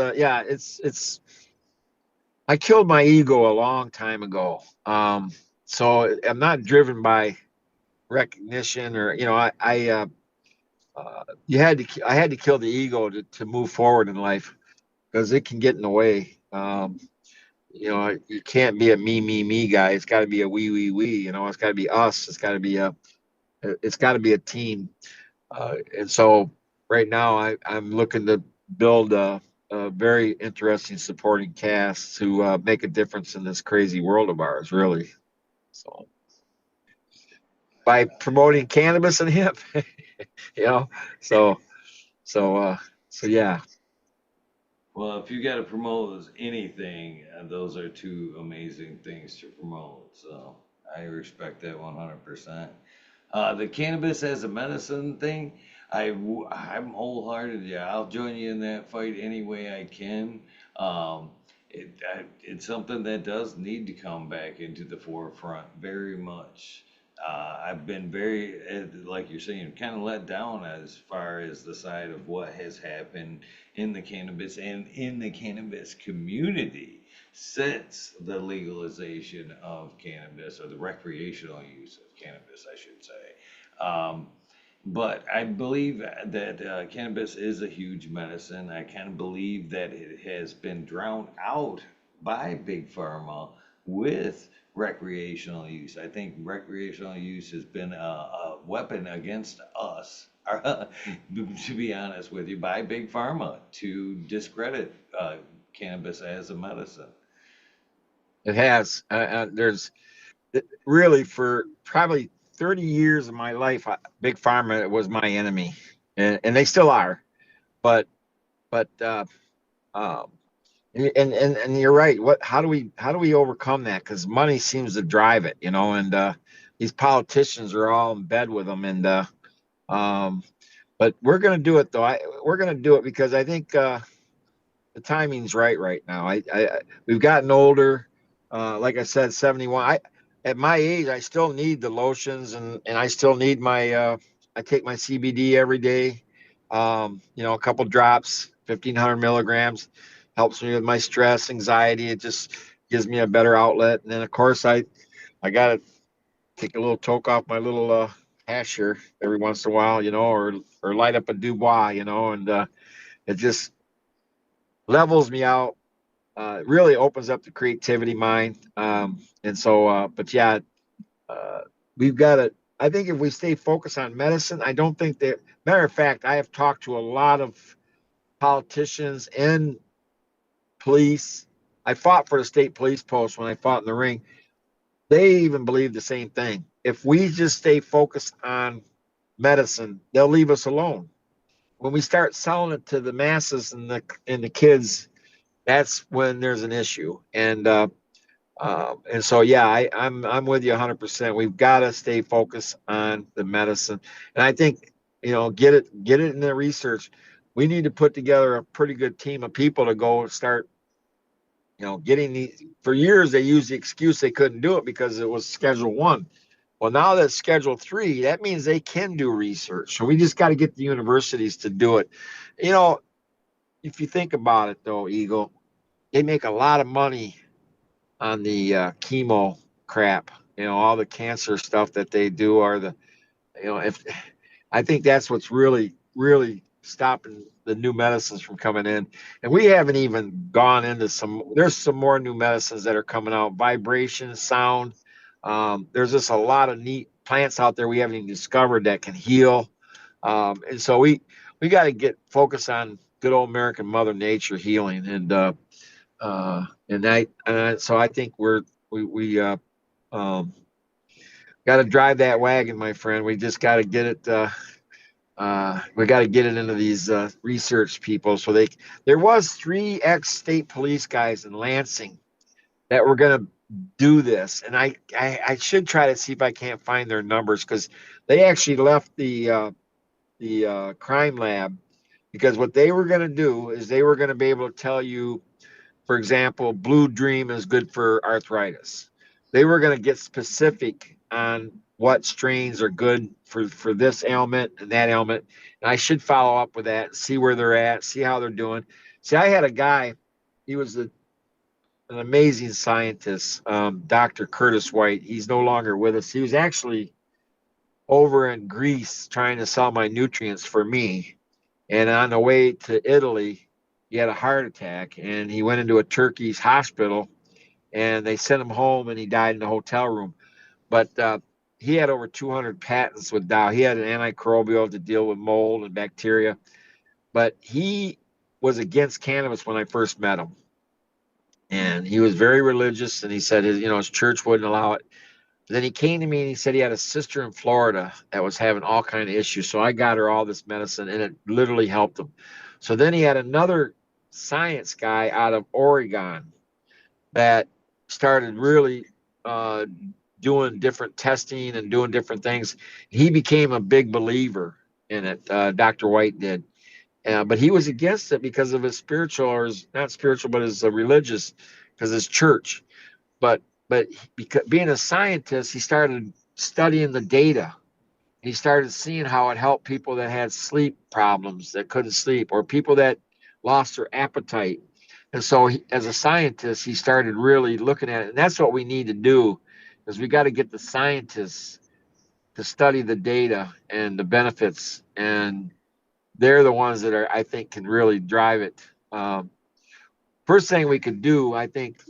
I killed my ego a long time ago. So I'm not driven by recognition or I had to kill the ego to move forward in life because it can get in the way. You can't be a me guy. It's got to be a we. It's got to be us. It's got to be a team. And so right now I'm looking to build a very interesting supporting cast to make a difference in this crazy world of ours, really. So by promoting cannabis and hemp, you know, so so so yeah. Well, if you got to promote anything, those are two amazing things to promote. So I respect that 100%. The cannabis as a medicine thing, I'm wholehearted. Yeah, I'll join you in that fight any way I can. It's something that does need to come back into the forefront very much. I've been very, like you're saying, kind of let down as far as the side of what has happened in the cannabis and in the cannabis community since the legalization of cannabis or the recreational use of cannabis, I should say. But I believe that cannabis is a huge medicine. I kind of believe that it has been drowned out by big pharma with recreational use. I think recreational use has been a weapon against us, to be honest with you, by big pharma to discredit cannabis as a medicine. It has. There's really for probably 30 years of my life, big pharma was my enemy, and they still are. But but um, and you're right. How do we overcome that? Because money seems to drive it, and these politicians are all in bed with them. And um, but we're gonna do it though. We're gonna do it because I think the timing's right now. We've gotten older. Like I said, 71. At my age, I still need the lotions and I still need I take my CBD every day. A couple drops, 1,500 milligrams, helps me with my stress, anxiety. It just gives me a better outlet. And then of course I gotta take a little toke off my little hash here every once in a while, or light up a Dubois, and it just levels me out, really opens up the creativity mind. And so, but yeah, uh, we've got it. I think if we stay focused on medicine, I don't think that. Matter of fact, I have talked to a lot of politicians and police. I fought for the state police post when I fought in the ring. They even believe the same thing. If we just stay focused on medicine, they'll leave us alone. When we start selling it to the masses and the kids, that's when there's an issue. And so yeah, I'm with you 100%. We've got to stay focused on the medicine, and I think get it in the research. We need to put together a pretty good team of people to go start getting these. For years they used the excuse they couldn't do it because it was Schedule 1. Well, now that's Schedule 3, that means they can do research. So we just got to get the universities to do it. You know, if you think about it though, Eagle, they make a lot of money on the chemo crap. All the cancer stuff that they do are if I think that's what's really, really stopping the new medicines from coming in. And we haven't even gone into there's some more new medicines that are coming out, vibration, sound. There's just a lot of neat plants out there we haven't even discovered that can heal. And so we got to get focused on good old American Mother Nature healing. So I think we um, got to drive that wagon, my friend. We just got to get it. We got to get it into these research people. So there was 3 state police guys in Lansing that were going to do this, and I should try to see if I can't find their numbers because they actually left the crime lab because what they were going to do is they were going to be able to tell you, for example, Blue Dream is good for arthritis. They were going to get specific on what strains are good for this ailment and that ailment. And I should follow up with that, see where they're at, see how they're doing. See, I had a guy, he was an amazing scientist, Dr. Curtis White. He's no longer with us. He was actually over in Greece trying to sell my nutrients for me. And on the way to Italy, he had a heart attack and he went into a Turkey's hospital and they sent him home and he died in the hotel room. But he had over 200 patents with Dow. He had an antimicrobial to deal with mold and bacteria. But he was against cannabis when I first met him. And he was very religious and he said his church wouldn't allow it. Then he came to me and he said he had a sister in Florida that was having all kind of issues. So I got her all this medicine and it literally helped him. So then he had another science guy out of Oregon that started really uh, doing different testing and doing different things. He became a big believer in it. Dr. White did. But he was against it because of his spiritual, or his, not spiritual, but his religious, because his church. But because being a scientist, he started studying the data. He started seeing how it helped people that had sleep problems that couldn't sleep, or people that lost their appetite. And so, as a scientist, he started really looking at it. And that's what we need to do, is we got to get the scientists to study the data and the benefits, and they're the ones that I think, can really drive it. First thing we could do, I think,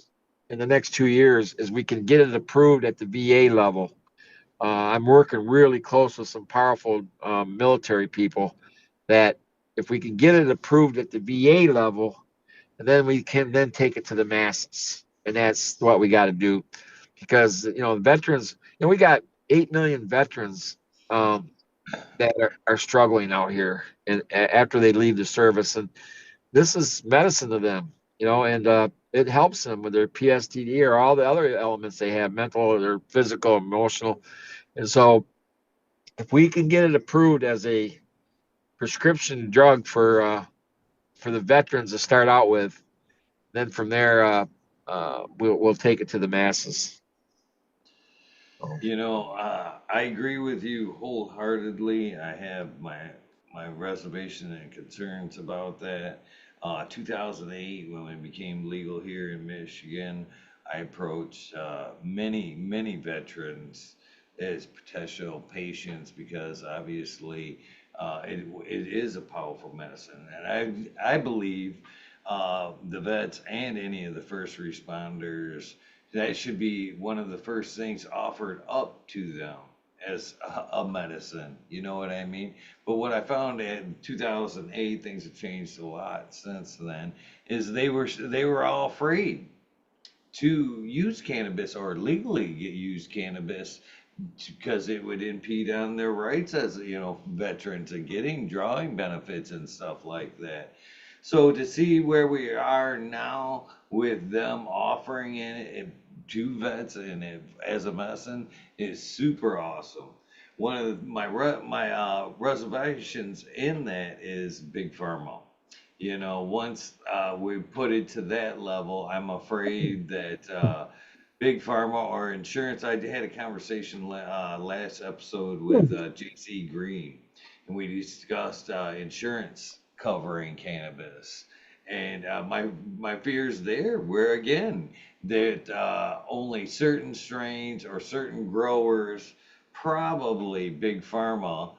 in the next 2 years is we can get it approved at the VA level. I'm working really close with some powerful military people that if we can get it approved at the VA level, then we can then take it to the masses. And that's what we got to do because, veterans, we got 8 million veterans that are struggling out here and after they leave the service. And this is medicine to them, and it helps them with their PSTD or all the other elements they have, mental or physical, emotional. And so if we can get it approved as a prescription drug for the veterans to start out with, then from there we'll take it to the masses. I agree with you wholeheartedly. I have my reservation and concerns about that. 2008, when it became legal here in Michigan, I approached many veterans as potential patients because obviously it is a powerful medicine, and I believe the vets and any of the first responders, that should be one of the first things offered up to them as a medicine. You know what I mean? But what I found in 2008, things have changed a lot since then, is they were all afraid to use cannabis or legally use cannabis because it would impede on their rights as veterans of getting drawing benefits and stuff like that. So to see where we are now with them offering it to vets and as a medicine is super awesome. One of my reservations in that is big pharma. Once we put it to that level, I'm afraid that big pharma or insurance. I had a conversation last episode with JC Green, and we discussed insurance covering cannabis. And my fears there were again that only certain strains or certain growers, probably big pharma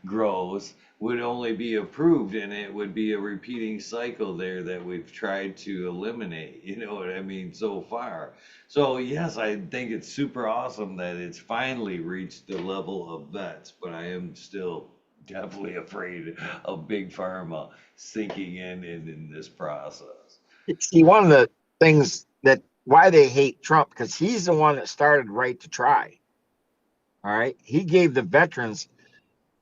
grows, would only be approved, and it would be a repeating cycle there that we've tried to eliminate. You know what I mean? So far. So yes, I think it's super awesome that it's finally reached the level of vets, but I am still definitely afraid of big pharma sinking in this process. See, one of the things that why they hate Trump, because he's the one that started right to try. All right. He gave the veterans,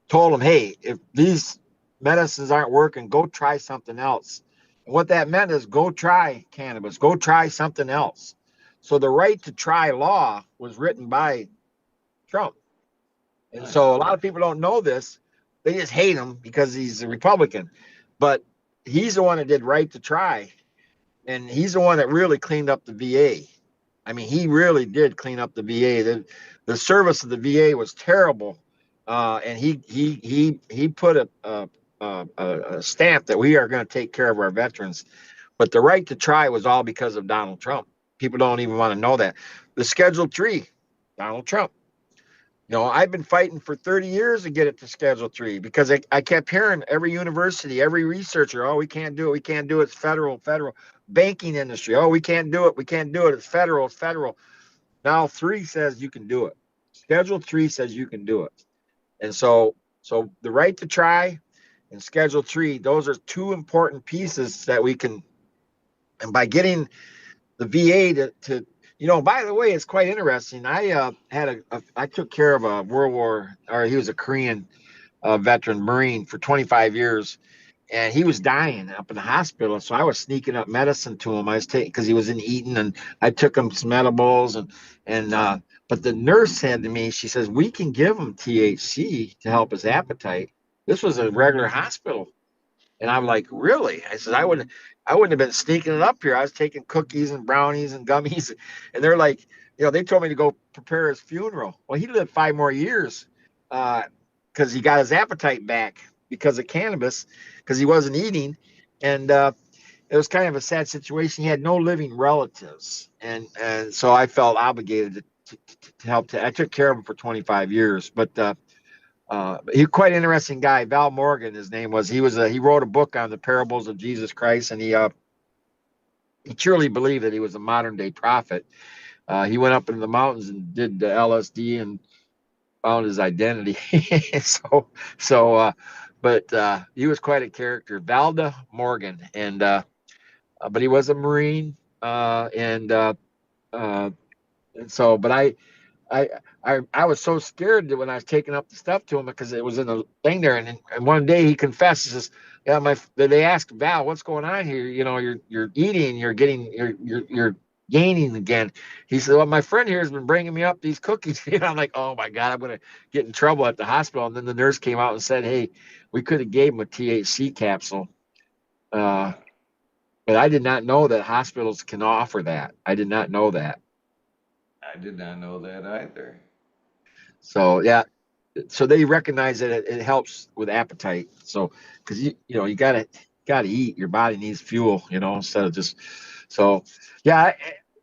told them, hey, if these medicines aren't working, go try something else. And what that meant is go try cannabis, go try something else. So the right to try law was written by Trump. And Nice. so a lot of people don't know this. They just hate him because he's a Republican. But he's the one that did right to try. And he's the one that really cleaned up the VA. I mean, he really did clean up the VA. The service of the VA was terrible, and he put a stamp that we are going to take care of our veterans. But the right to try was all because of Donald Trump. People don't even want to know that. The Schedule 3, Donald Trump. I've been fighting for 30 years to get it to Schedule 3 because I kept hearing every university, every researcher, oh, we can't do it. We can't do it. It's federal, federal. Banking industry, oh, we can't do it. We can't do it. It's federal, it's federal. Now 3 says you can do it. Schedule 3 says you can do it. And so the right to try and Schedule 3, those are two important pieces that we can, and by getting the VA to by the way, it's quite interesting. I took care of a World War, or he was a Korean veteran Marine for 25 years, and he was dying up in the hospital. So I was sneaking up medicine to him. I was taking because he was in Eaton, and I took him some edibles, and but the nurse said to me, she says, we can give him THC to help his appetite. This was a regular hospital. And I'm like, really? I said, I wouldn't have been sneaking it up here. I was taking cookies and brownies and gummies. And they're like, they told me to go prepare his funeral. Well, he lived 5 more years because he got his appetite back because of cannabis, because he wasn't eating. And it was kind of a sad situation. He had no living relatives. And so I felt obligated to help. I took care of him for 25 years. But he's quite an interesting guy. Val Morgan, his name was. He wrote a book on the parables of Jesus Christ, and he truly believed that he was a modern day prophet. He went up into the mountains and did LSD and found his identity. so but he was quite a character, Valda Morgan, and but he was a Marine, and so, but I, I was so scared that when I was taking up the stuff to him because it was in the thing there, and one day he confessed, he says, "Yeah, they asked Val, what's going on here? You're eating, you're gaining again." He said, "Well, my friend here has been bringing me up these cookies." I'm like, "Oh my God, I'm gonna get in trouble at the hospital." And then the nurse came out and said, "Hey, we could have gave him a THC capsule." Uh, but I did not know that hospitals can offer that. I did not know that. I did not know that either. So yeah, so they recognize that it helps with appetite. So because you gotta eat, your body needs fuel, instead of just so yeah.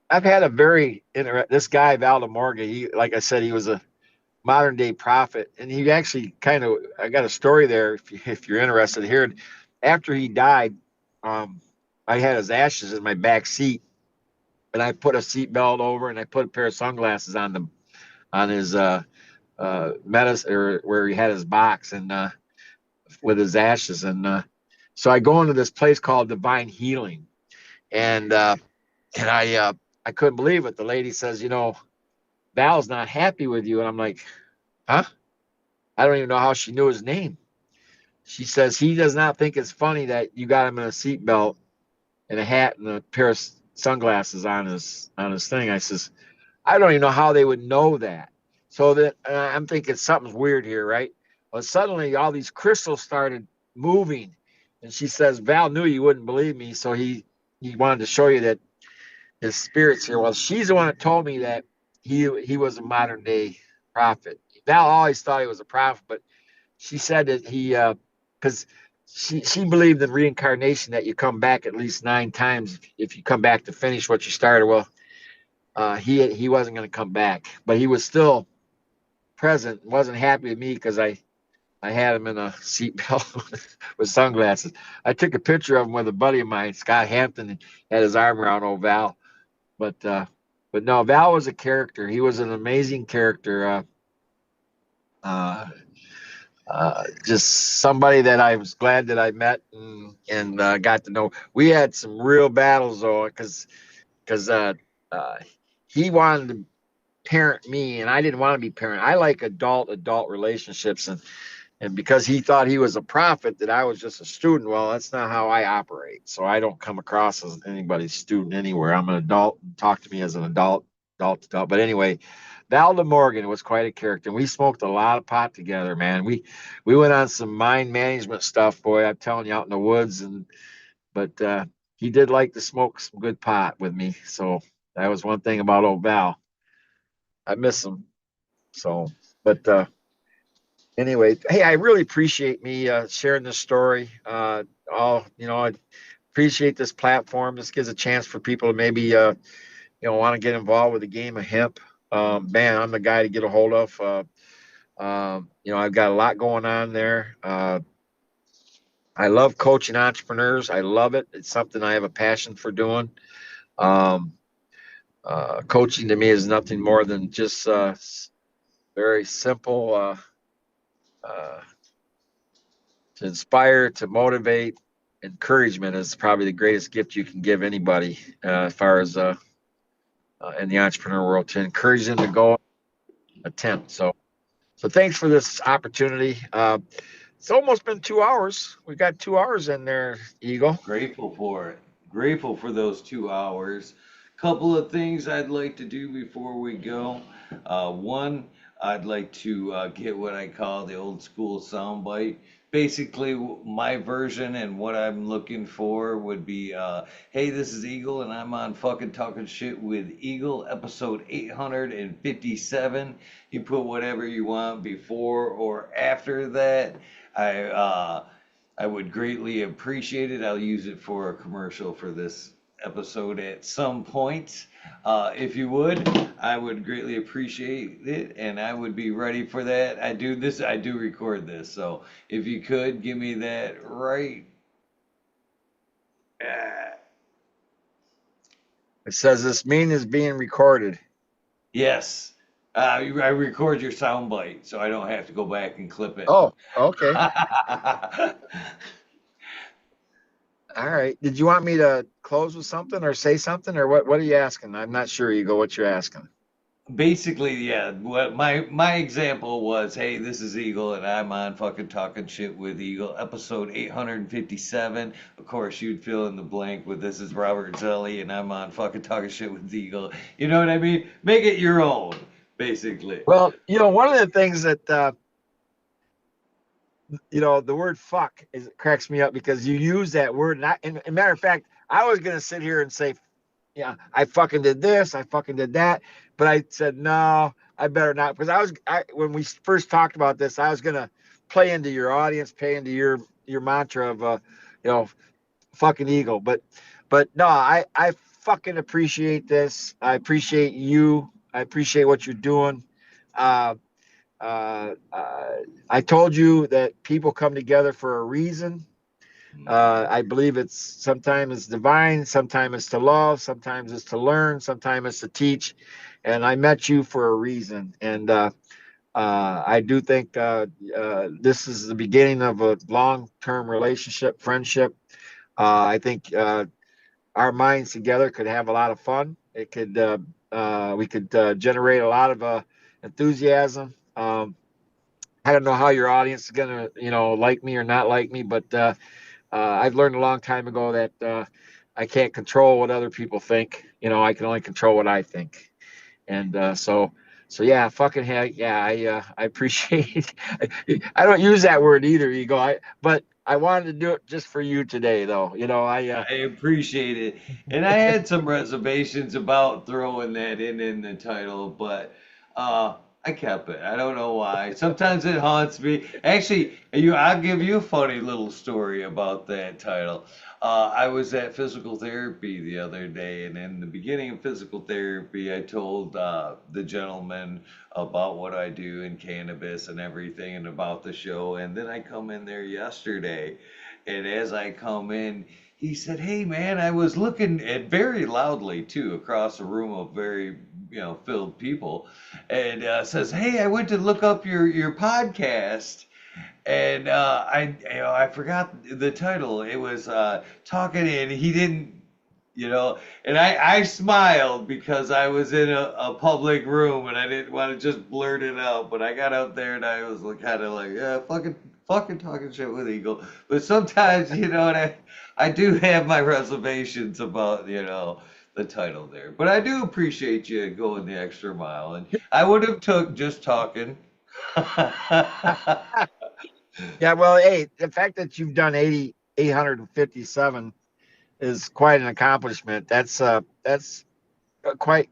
I've had a very this guy Valda Morgan. He, like I said, he was a modern day prophet, and he actually I got a story there if you're interested here. After he died, I had his ashes in my back seat, and I put a seat belt over, and I put a pair of sunglasses on his medicine, or where he had his box and with his ashes. And so I go into this place called Divine Healing, and I couldn't believe it. The lady says, Val's not happy with you, and I'm like, huh? I don't even know how she knew his name. She says he does not think it's funny that you got him in a seatbelt and a hat and a pair of sunglasses on his thing. I says, I don't even know how they would know that. So that I'm thinking something's weird here, right? Well, suddenly all these crystals started moving, and she says, Val knew you wouldn't believe me, so he wanted to show you that his spirits here. Well, she's the one that told me that he was a modern day prophet. Val always thought he was a prophet, but she said that because she believed in reincarnation, that you come back at least 9 times if you come back to finish what you started. Well, he wasn't going to come back, but he was still present. Wasn't happy with me because I had him in a seatbelt with sunglasses. I took a picture of him with a buddy of mine, Scott Hampton, and had his arm around old Val. But no, Val was a character. He was an amazing character. Uh, just somebody that I was glad that I met and got to know. We had some real battles though, because uh, he wanted to parent me, and I didn't want to be parent. I like adult relationships, and because he thought he was a prophet, that I was just a student. Well, that's not how I operate. So I don't come across as anybody's student anywhere. I'm an adult. Talk to me as an adult. But anyway, Val de Morgan was quite a character. And we smoked a lot of pot together, man. We went on some mind management stuff, boy. I'm telling you, out in the woods. But he did like to smoke some good pot with me. So that was one thing about old Val. I miss him. So, but anyway, hey, I really appreciate me sharing this story. I appreciate this platform. This gives a chance for people to maybe want to get involved with the game of hemp. Man, I'm the guy to get a hold of. I've got a lot going on there. I love coaching entrepreneurs. I love it. It's something I have a passion for doing. Um, Coaching to me is nothing more than just very simple. Uh, to inspire, to motivate. Encouragement is probably the greatest gift you can give anybody, as far as in the entrepreneur world, to encourage them to go attempt. So thanks for this opportunity. It's almost been 2 hours. We got 2 hours in there, Eagle. Grateful for it. Grateful for those 2 hours. Couple of things I'd like to do before we go. One, I'd like to get what I call the old school soundbite. Basically, my version and what I'm looking for would be, hey, this is Eagle, and I'm on fucking talking shit with Eagle, episode 857. You put whatever you want before or after that. I would greatly appreciate it. I'll use it for a commercial for this episode at some point. If you would, I would greatly appreciate it, and I would be ready for that. I do record this, so if you could give me that right. uh, It says this meeting is being recorded. yes, I record your soundbite, so I don't have to go back and clip it. Oh, okay. All right. Did you want me to close with something or say something, or what are you asking? I'm not sure, Eagle, what you're asking. Basically, yeah. What my example was, hey, this is Eagle, and I'm on fucking talking shit with Eagle, episode 857. Of course, you'd fill in the blank with this is Robert Zelle, and I'm on fucking talking shit with Eagle. You know what I mean? Make it your own, basically. Well, one of the things that the word fuck cracks me up, because you use that word. And matter of fact, I was gonna sit here and say, yeah, I fucking did this, I fucking did that, but I said no, I better not, because when we first talked about this, I was gonna play into your audience, play into your mantra of fucking Eagle, but no, I fucking appreciate this. I appreciate you. I appreciate what you're doing. Uh, uh, uh, I told you that people come together for a reason. I believe sometimes it's divine, sometimes it's to love, sometimes it's to learn, sometimes it's to teach. And I met you for a reason. And I do think this is the beginning of a long-term relationship, friendship. I think our minds together could have a lot of fun. It could we could generate a lot of enthusiasm. I don't know how your audience is gonna, like me or not like me, but I've learned a long time ago that I can't control what other people think. I can only control what I think. And so yeah, fucking heck, yeah, I appreciate. I don't use that word either, ego. But I wanted to do it just for you today, though. I appreciate it. And I had some reservations about throwing that in the title, but uh I kept it. I don't know why. Sometimes it haunts me. Actually, I'll give you a funny little story about that title. I was at physical therapy the other day, and in the beginning of physical therapy, I told the gentleman about what I do in cannabis and everything, and about the show. And then I come in there yesterday, and as I come in, he said, "Hey man, I was looking at," very loudly too, across a room of very, filled people, and says, "Hey, I went to look up your podcast, and I forgot the title. It was talking, and he didn't." And I smiled because I was in a public room and I didn't want to just blurt it out. But I got up there and I was kind of like, yeah, fucking talking shit with Eagle. But sometimes, and I do have my reservations about, the title there. But I do appreciate you going the extra mile. And I would have took just talking. Yeah, well, hey, the fact that you've done 857 is quite an accomplishment. That's quite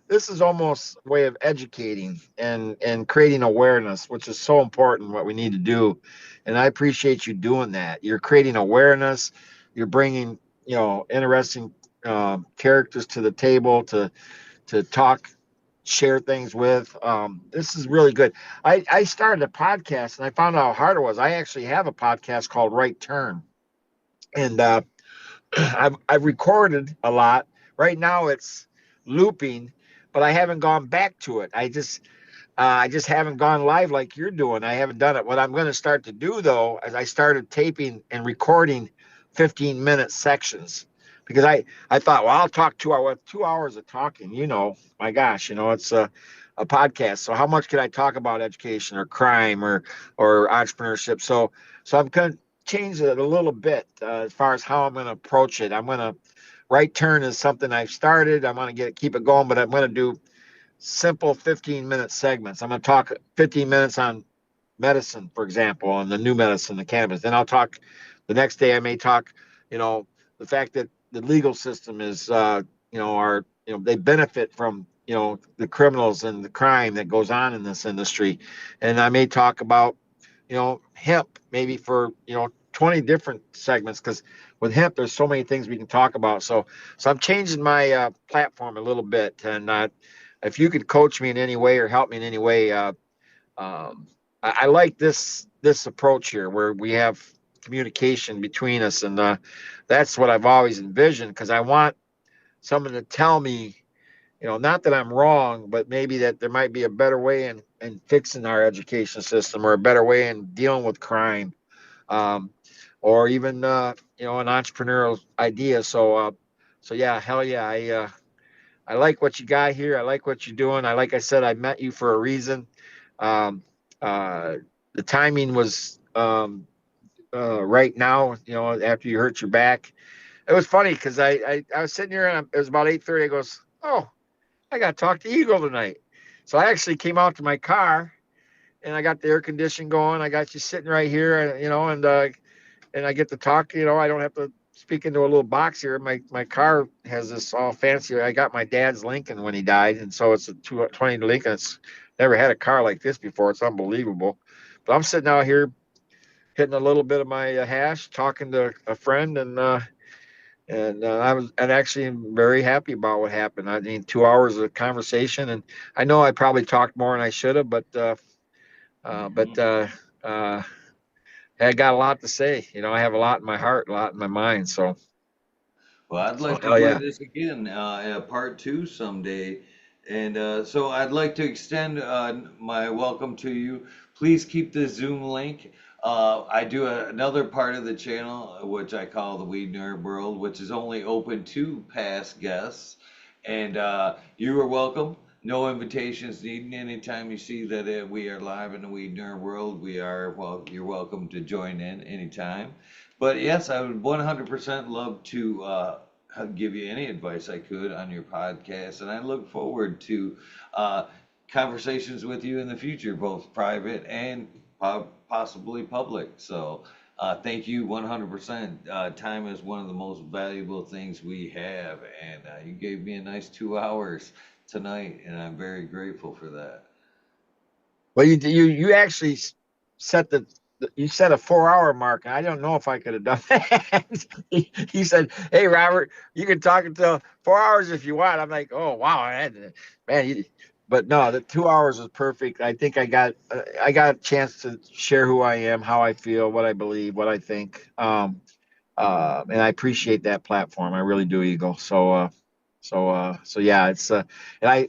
this is almost a way of educating and creating awareness, which is so important, what we need to do. And I appreciate you doing that. You're creating awareness. You're bringing, interesting characters to the table to talk, share things with. This is really good. I started a podcast and I found out how hard it was. I actually have a podcast called Right Turn, and I've recorded a lot. Right now it's looping, but I haven't gone back to it. I just haven't gone live like you're doing. I haven't done it. What I'm going to start to do though, is I started taping and recording 15-minute sections, because I thought, well, I'll talk 2 hours. 2 hours of talking. My gosh, it's a podcast. So how much can I talk about education or crime or entrepreneurship? So I'm going to change it a little bit as far as how I'm going to approach it. I'm going to Right Turn is something I've started. I'm going to keep it going, but I'm going to do simple 15-minute segments. I'm going to talk 15 minutes on medicine, for example, and the new medicine, the cannabis. Then I'll talk the next day. I may talk, the fact that the legal system is, they benefit from, the criminals and the crime that goes on in this industry. And I may talk about, hemp, maybe for, 20 different segments, because with hemp, there's so many things we can talk about. So I'm changing my platform a little bit. And if you could coach me in any way or help me in any way, um, I like this approach here where we have communication between us, and that's what I've always envisioned, because I want someone to tell me, not that I'm wrong, but maybe that there might be a better way in fixing our education system, or a better way in dealing with crime, um, or even an entrepreneurial idea. So yeah, hell yeah, I like what you got here. I like what you're doing. Like I said, I met you for a reason. Um, uh, the timing was right now, after you hurt your back. It was funny because I was sitting here and it was about 8:30. I goes, oh, I got to talk to Eagle tonight. So I actually came out to my car and I got the air conditioning going. I got you sitting right here, and I get to talk. I don't have to speak into a little box here. My car has this all fancy. I got my dad's Lincoln when he died, and so it's a 20 Lincoln. It's never had a car like this before. It's unbelievable. But I'm sitting out here hitting a little bit of my hash, talking to a friend, and actually am very happy about what happened. I mean, 2 hours of conversation, and I know I probably talked more than I should have, but Mhm. uh, I got a lot to say. I have a lot in my heart, a lot in my mind. Well, I'd So like to hell play yeah. this again, part two someday. And so I'd like to extend my welcome to you. Please keep the Zoom link. I do another part of the channel, which I call the Weed Nerd World, which is only open to past guests. And you are welcome. No invitations needed. Anytime you see that we are live in the Weed Nerd World, well, you're welcome to join in anytime. But yes, I would 100% love to give you any advice I could on your podcast, and I look forward to uh, conversations with you in the future, both private and possibly public. So, thank you 100%. Time is one of the most valuable things we have, and you gave me a nice 2 hours tonight, and I'm very grateful for that. Well, you actually set you set a 4 hour mark. I don't know if I could have done that. He said, "Hey, Robert, you can talk until 4 hours if you want." I'm like, "Oh wow, man." But no, the 2 hours was perfect. I think I got a chance to share who I am, how I feel, what I believe, what I think. And I appreciate that platform. I really do, Eagle. So yeah, it's and I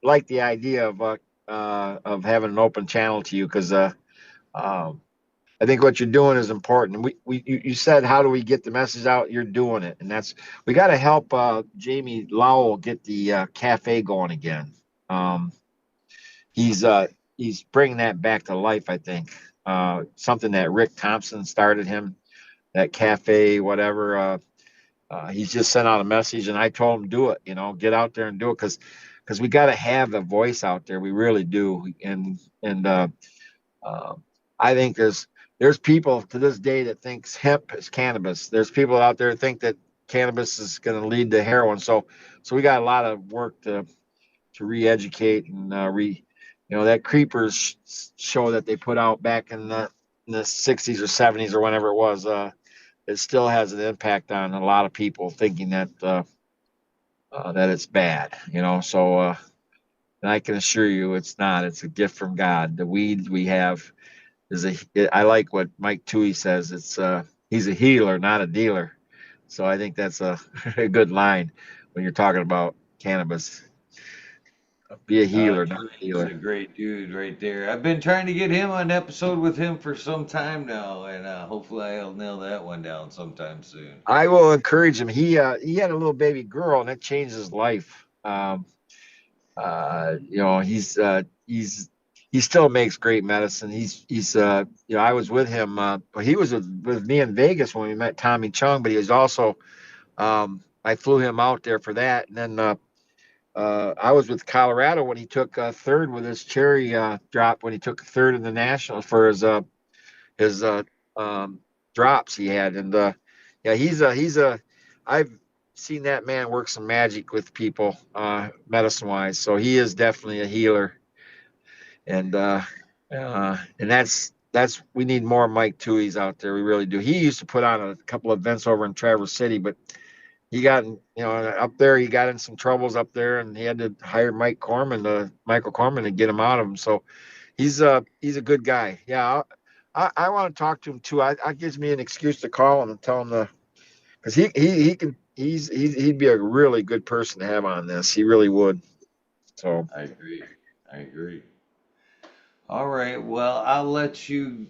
like the idea of having an open channel to you because um, I think what you're doing is important. You said how do we get the message out? You're doing it, and that's we got to help Jamie Lowell get the cafe going again. Um, he's uh, he's bringing that back to life. I think something that Rick Thompson started him that cafe whatever. He's just sent out a message, and I told him do it. Get out there and do it because we got to have the voice out there. We really do, and uh, I think there's people to this day that thinks hemp is cannabis. There's people out there that think that cannabis is going to lead to heroin. So we got a lot of work to re-educate and that creepers show that they put out back in the 60s or 70s or whenever it was. It still has an impact on a lot of people thinking that it's bad. And I can assure you it's not. It's a gift from God. The weed we have I like what Mike Toohey says. He's a healer, not a dealer. So I think that's a good line when you're talking about cannabis. Be a healer, not a He's dealer. a great dude right there. I've been trying to get him on an episode with him for some time now, and hopefully I'll nail that one down sometime soon. I will encourage him. He had a little baby girl, and that changed his life. He still makes great medicine. I was with him. He was with me in Vegas when we met Tommy Chung, but he was also I flew him out there for that, and then I was with Colorado when he took third with his cherry drop when he took third in the nationals for his um, drops he had, and yeah, he's a I've seen that man work some magic with people medicine wise, so he is definitely a healer, and that's we need more Mike Tooheys out there. We really do. He used to put on a couple of events over in Traverse City, but he got up there. He got in some troubles up there, and he had to hire Michael Corman, to get him out of him. So he's a good guy. Yeah, I want to talk to him too. I gives me an excuse to call him and tell him because he can he'd be a really good person to have on this. He really would. So I agree. I agree. All right. Well, I'll let you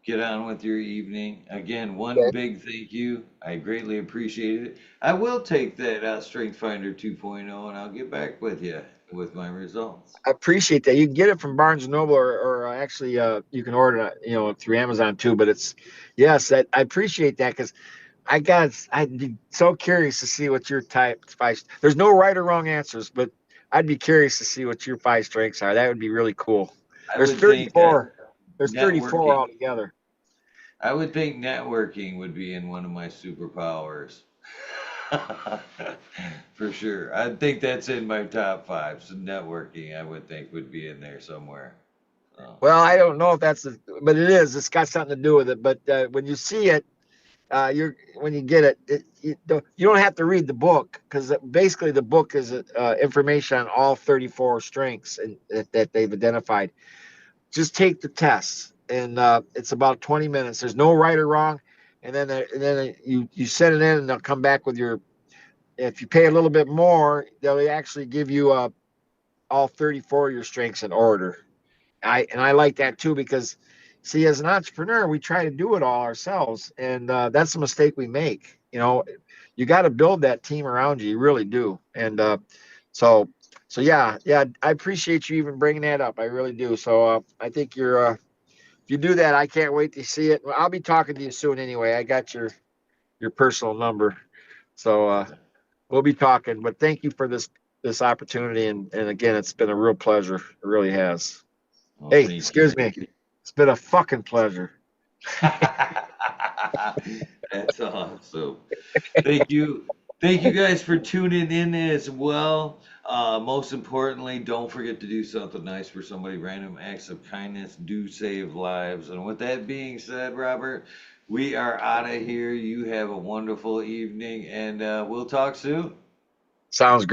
get on with your evening. Again, one okay. big thank you. I greatly appreciate it. I will take that Strength Finder 2.0 and I'll get back with you with my results. I appreciate that. You can get it from Barnes and Noble, or actually, you can order it, through Amazon too. But yes, I appreciate that because I'd be so curious to see what your type five. There's no right or wrong answers, but I'd be curious to see what your five strengths are. That would be really cool. I There's would think 34. There's 34 networking, altogether. I would think networking would be in one of my superpowers. For sure. I think that's in my top five. So networking, I would think would be in there somewhere. So, Well, I don't know if but it is. It's got something to do with it. But when you see it, when you get it, you don't have to read the book because basically the book is information on all 34 strengths that they've identified. Just take the test, and it's about 20 minutes. There's no right or wrong, and then you send it in, and they'll come back with your. If you pay a little bit more, they'll actually give you all 34 of your strengths in order. I like that too because, see, as an entrepreneur, we try to do it all ourselves, and that's a mistake we make. You got to build that team around you. You really do. And so yeah, I appreciate you even bringing that up. I really do. So I think if you do that, I can't wait to see it. Well, I'll be talking to you soon anyway. I got your personal number, so we'll be talking. But thank you for this opportunity, and again, it's been a real pleasure. It really has. Well, Hey, thank excuse you. me. It's been a fucking pleasure. That's awesome. Thank you. Thank you guys for tuning in as well. Most importantly, don't forget to do something nice for somebody. Random acts of kindness do save lives. And with that being said, Robert, we are out of here. You have a wonderful evening, and we'll talk soon. Sounds great.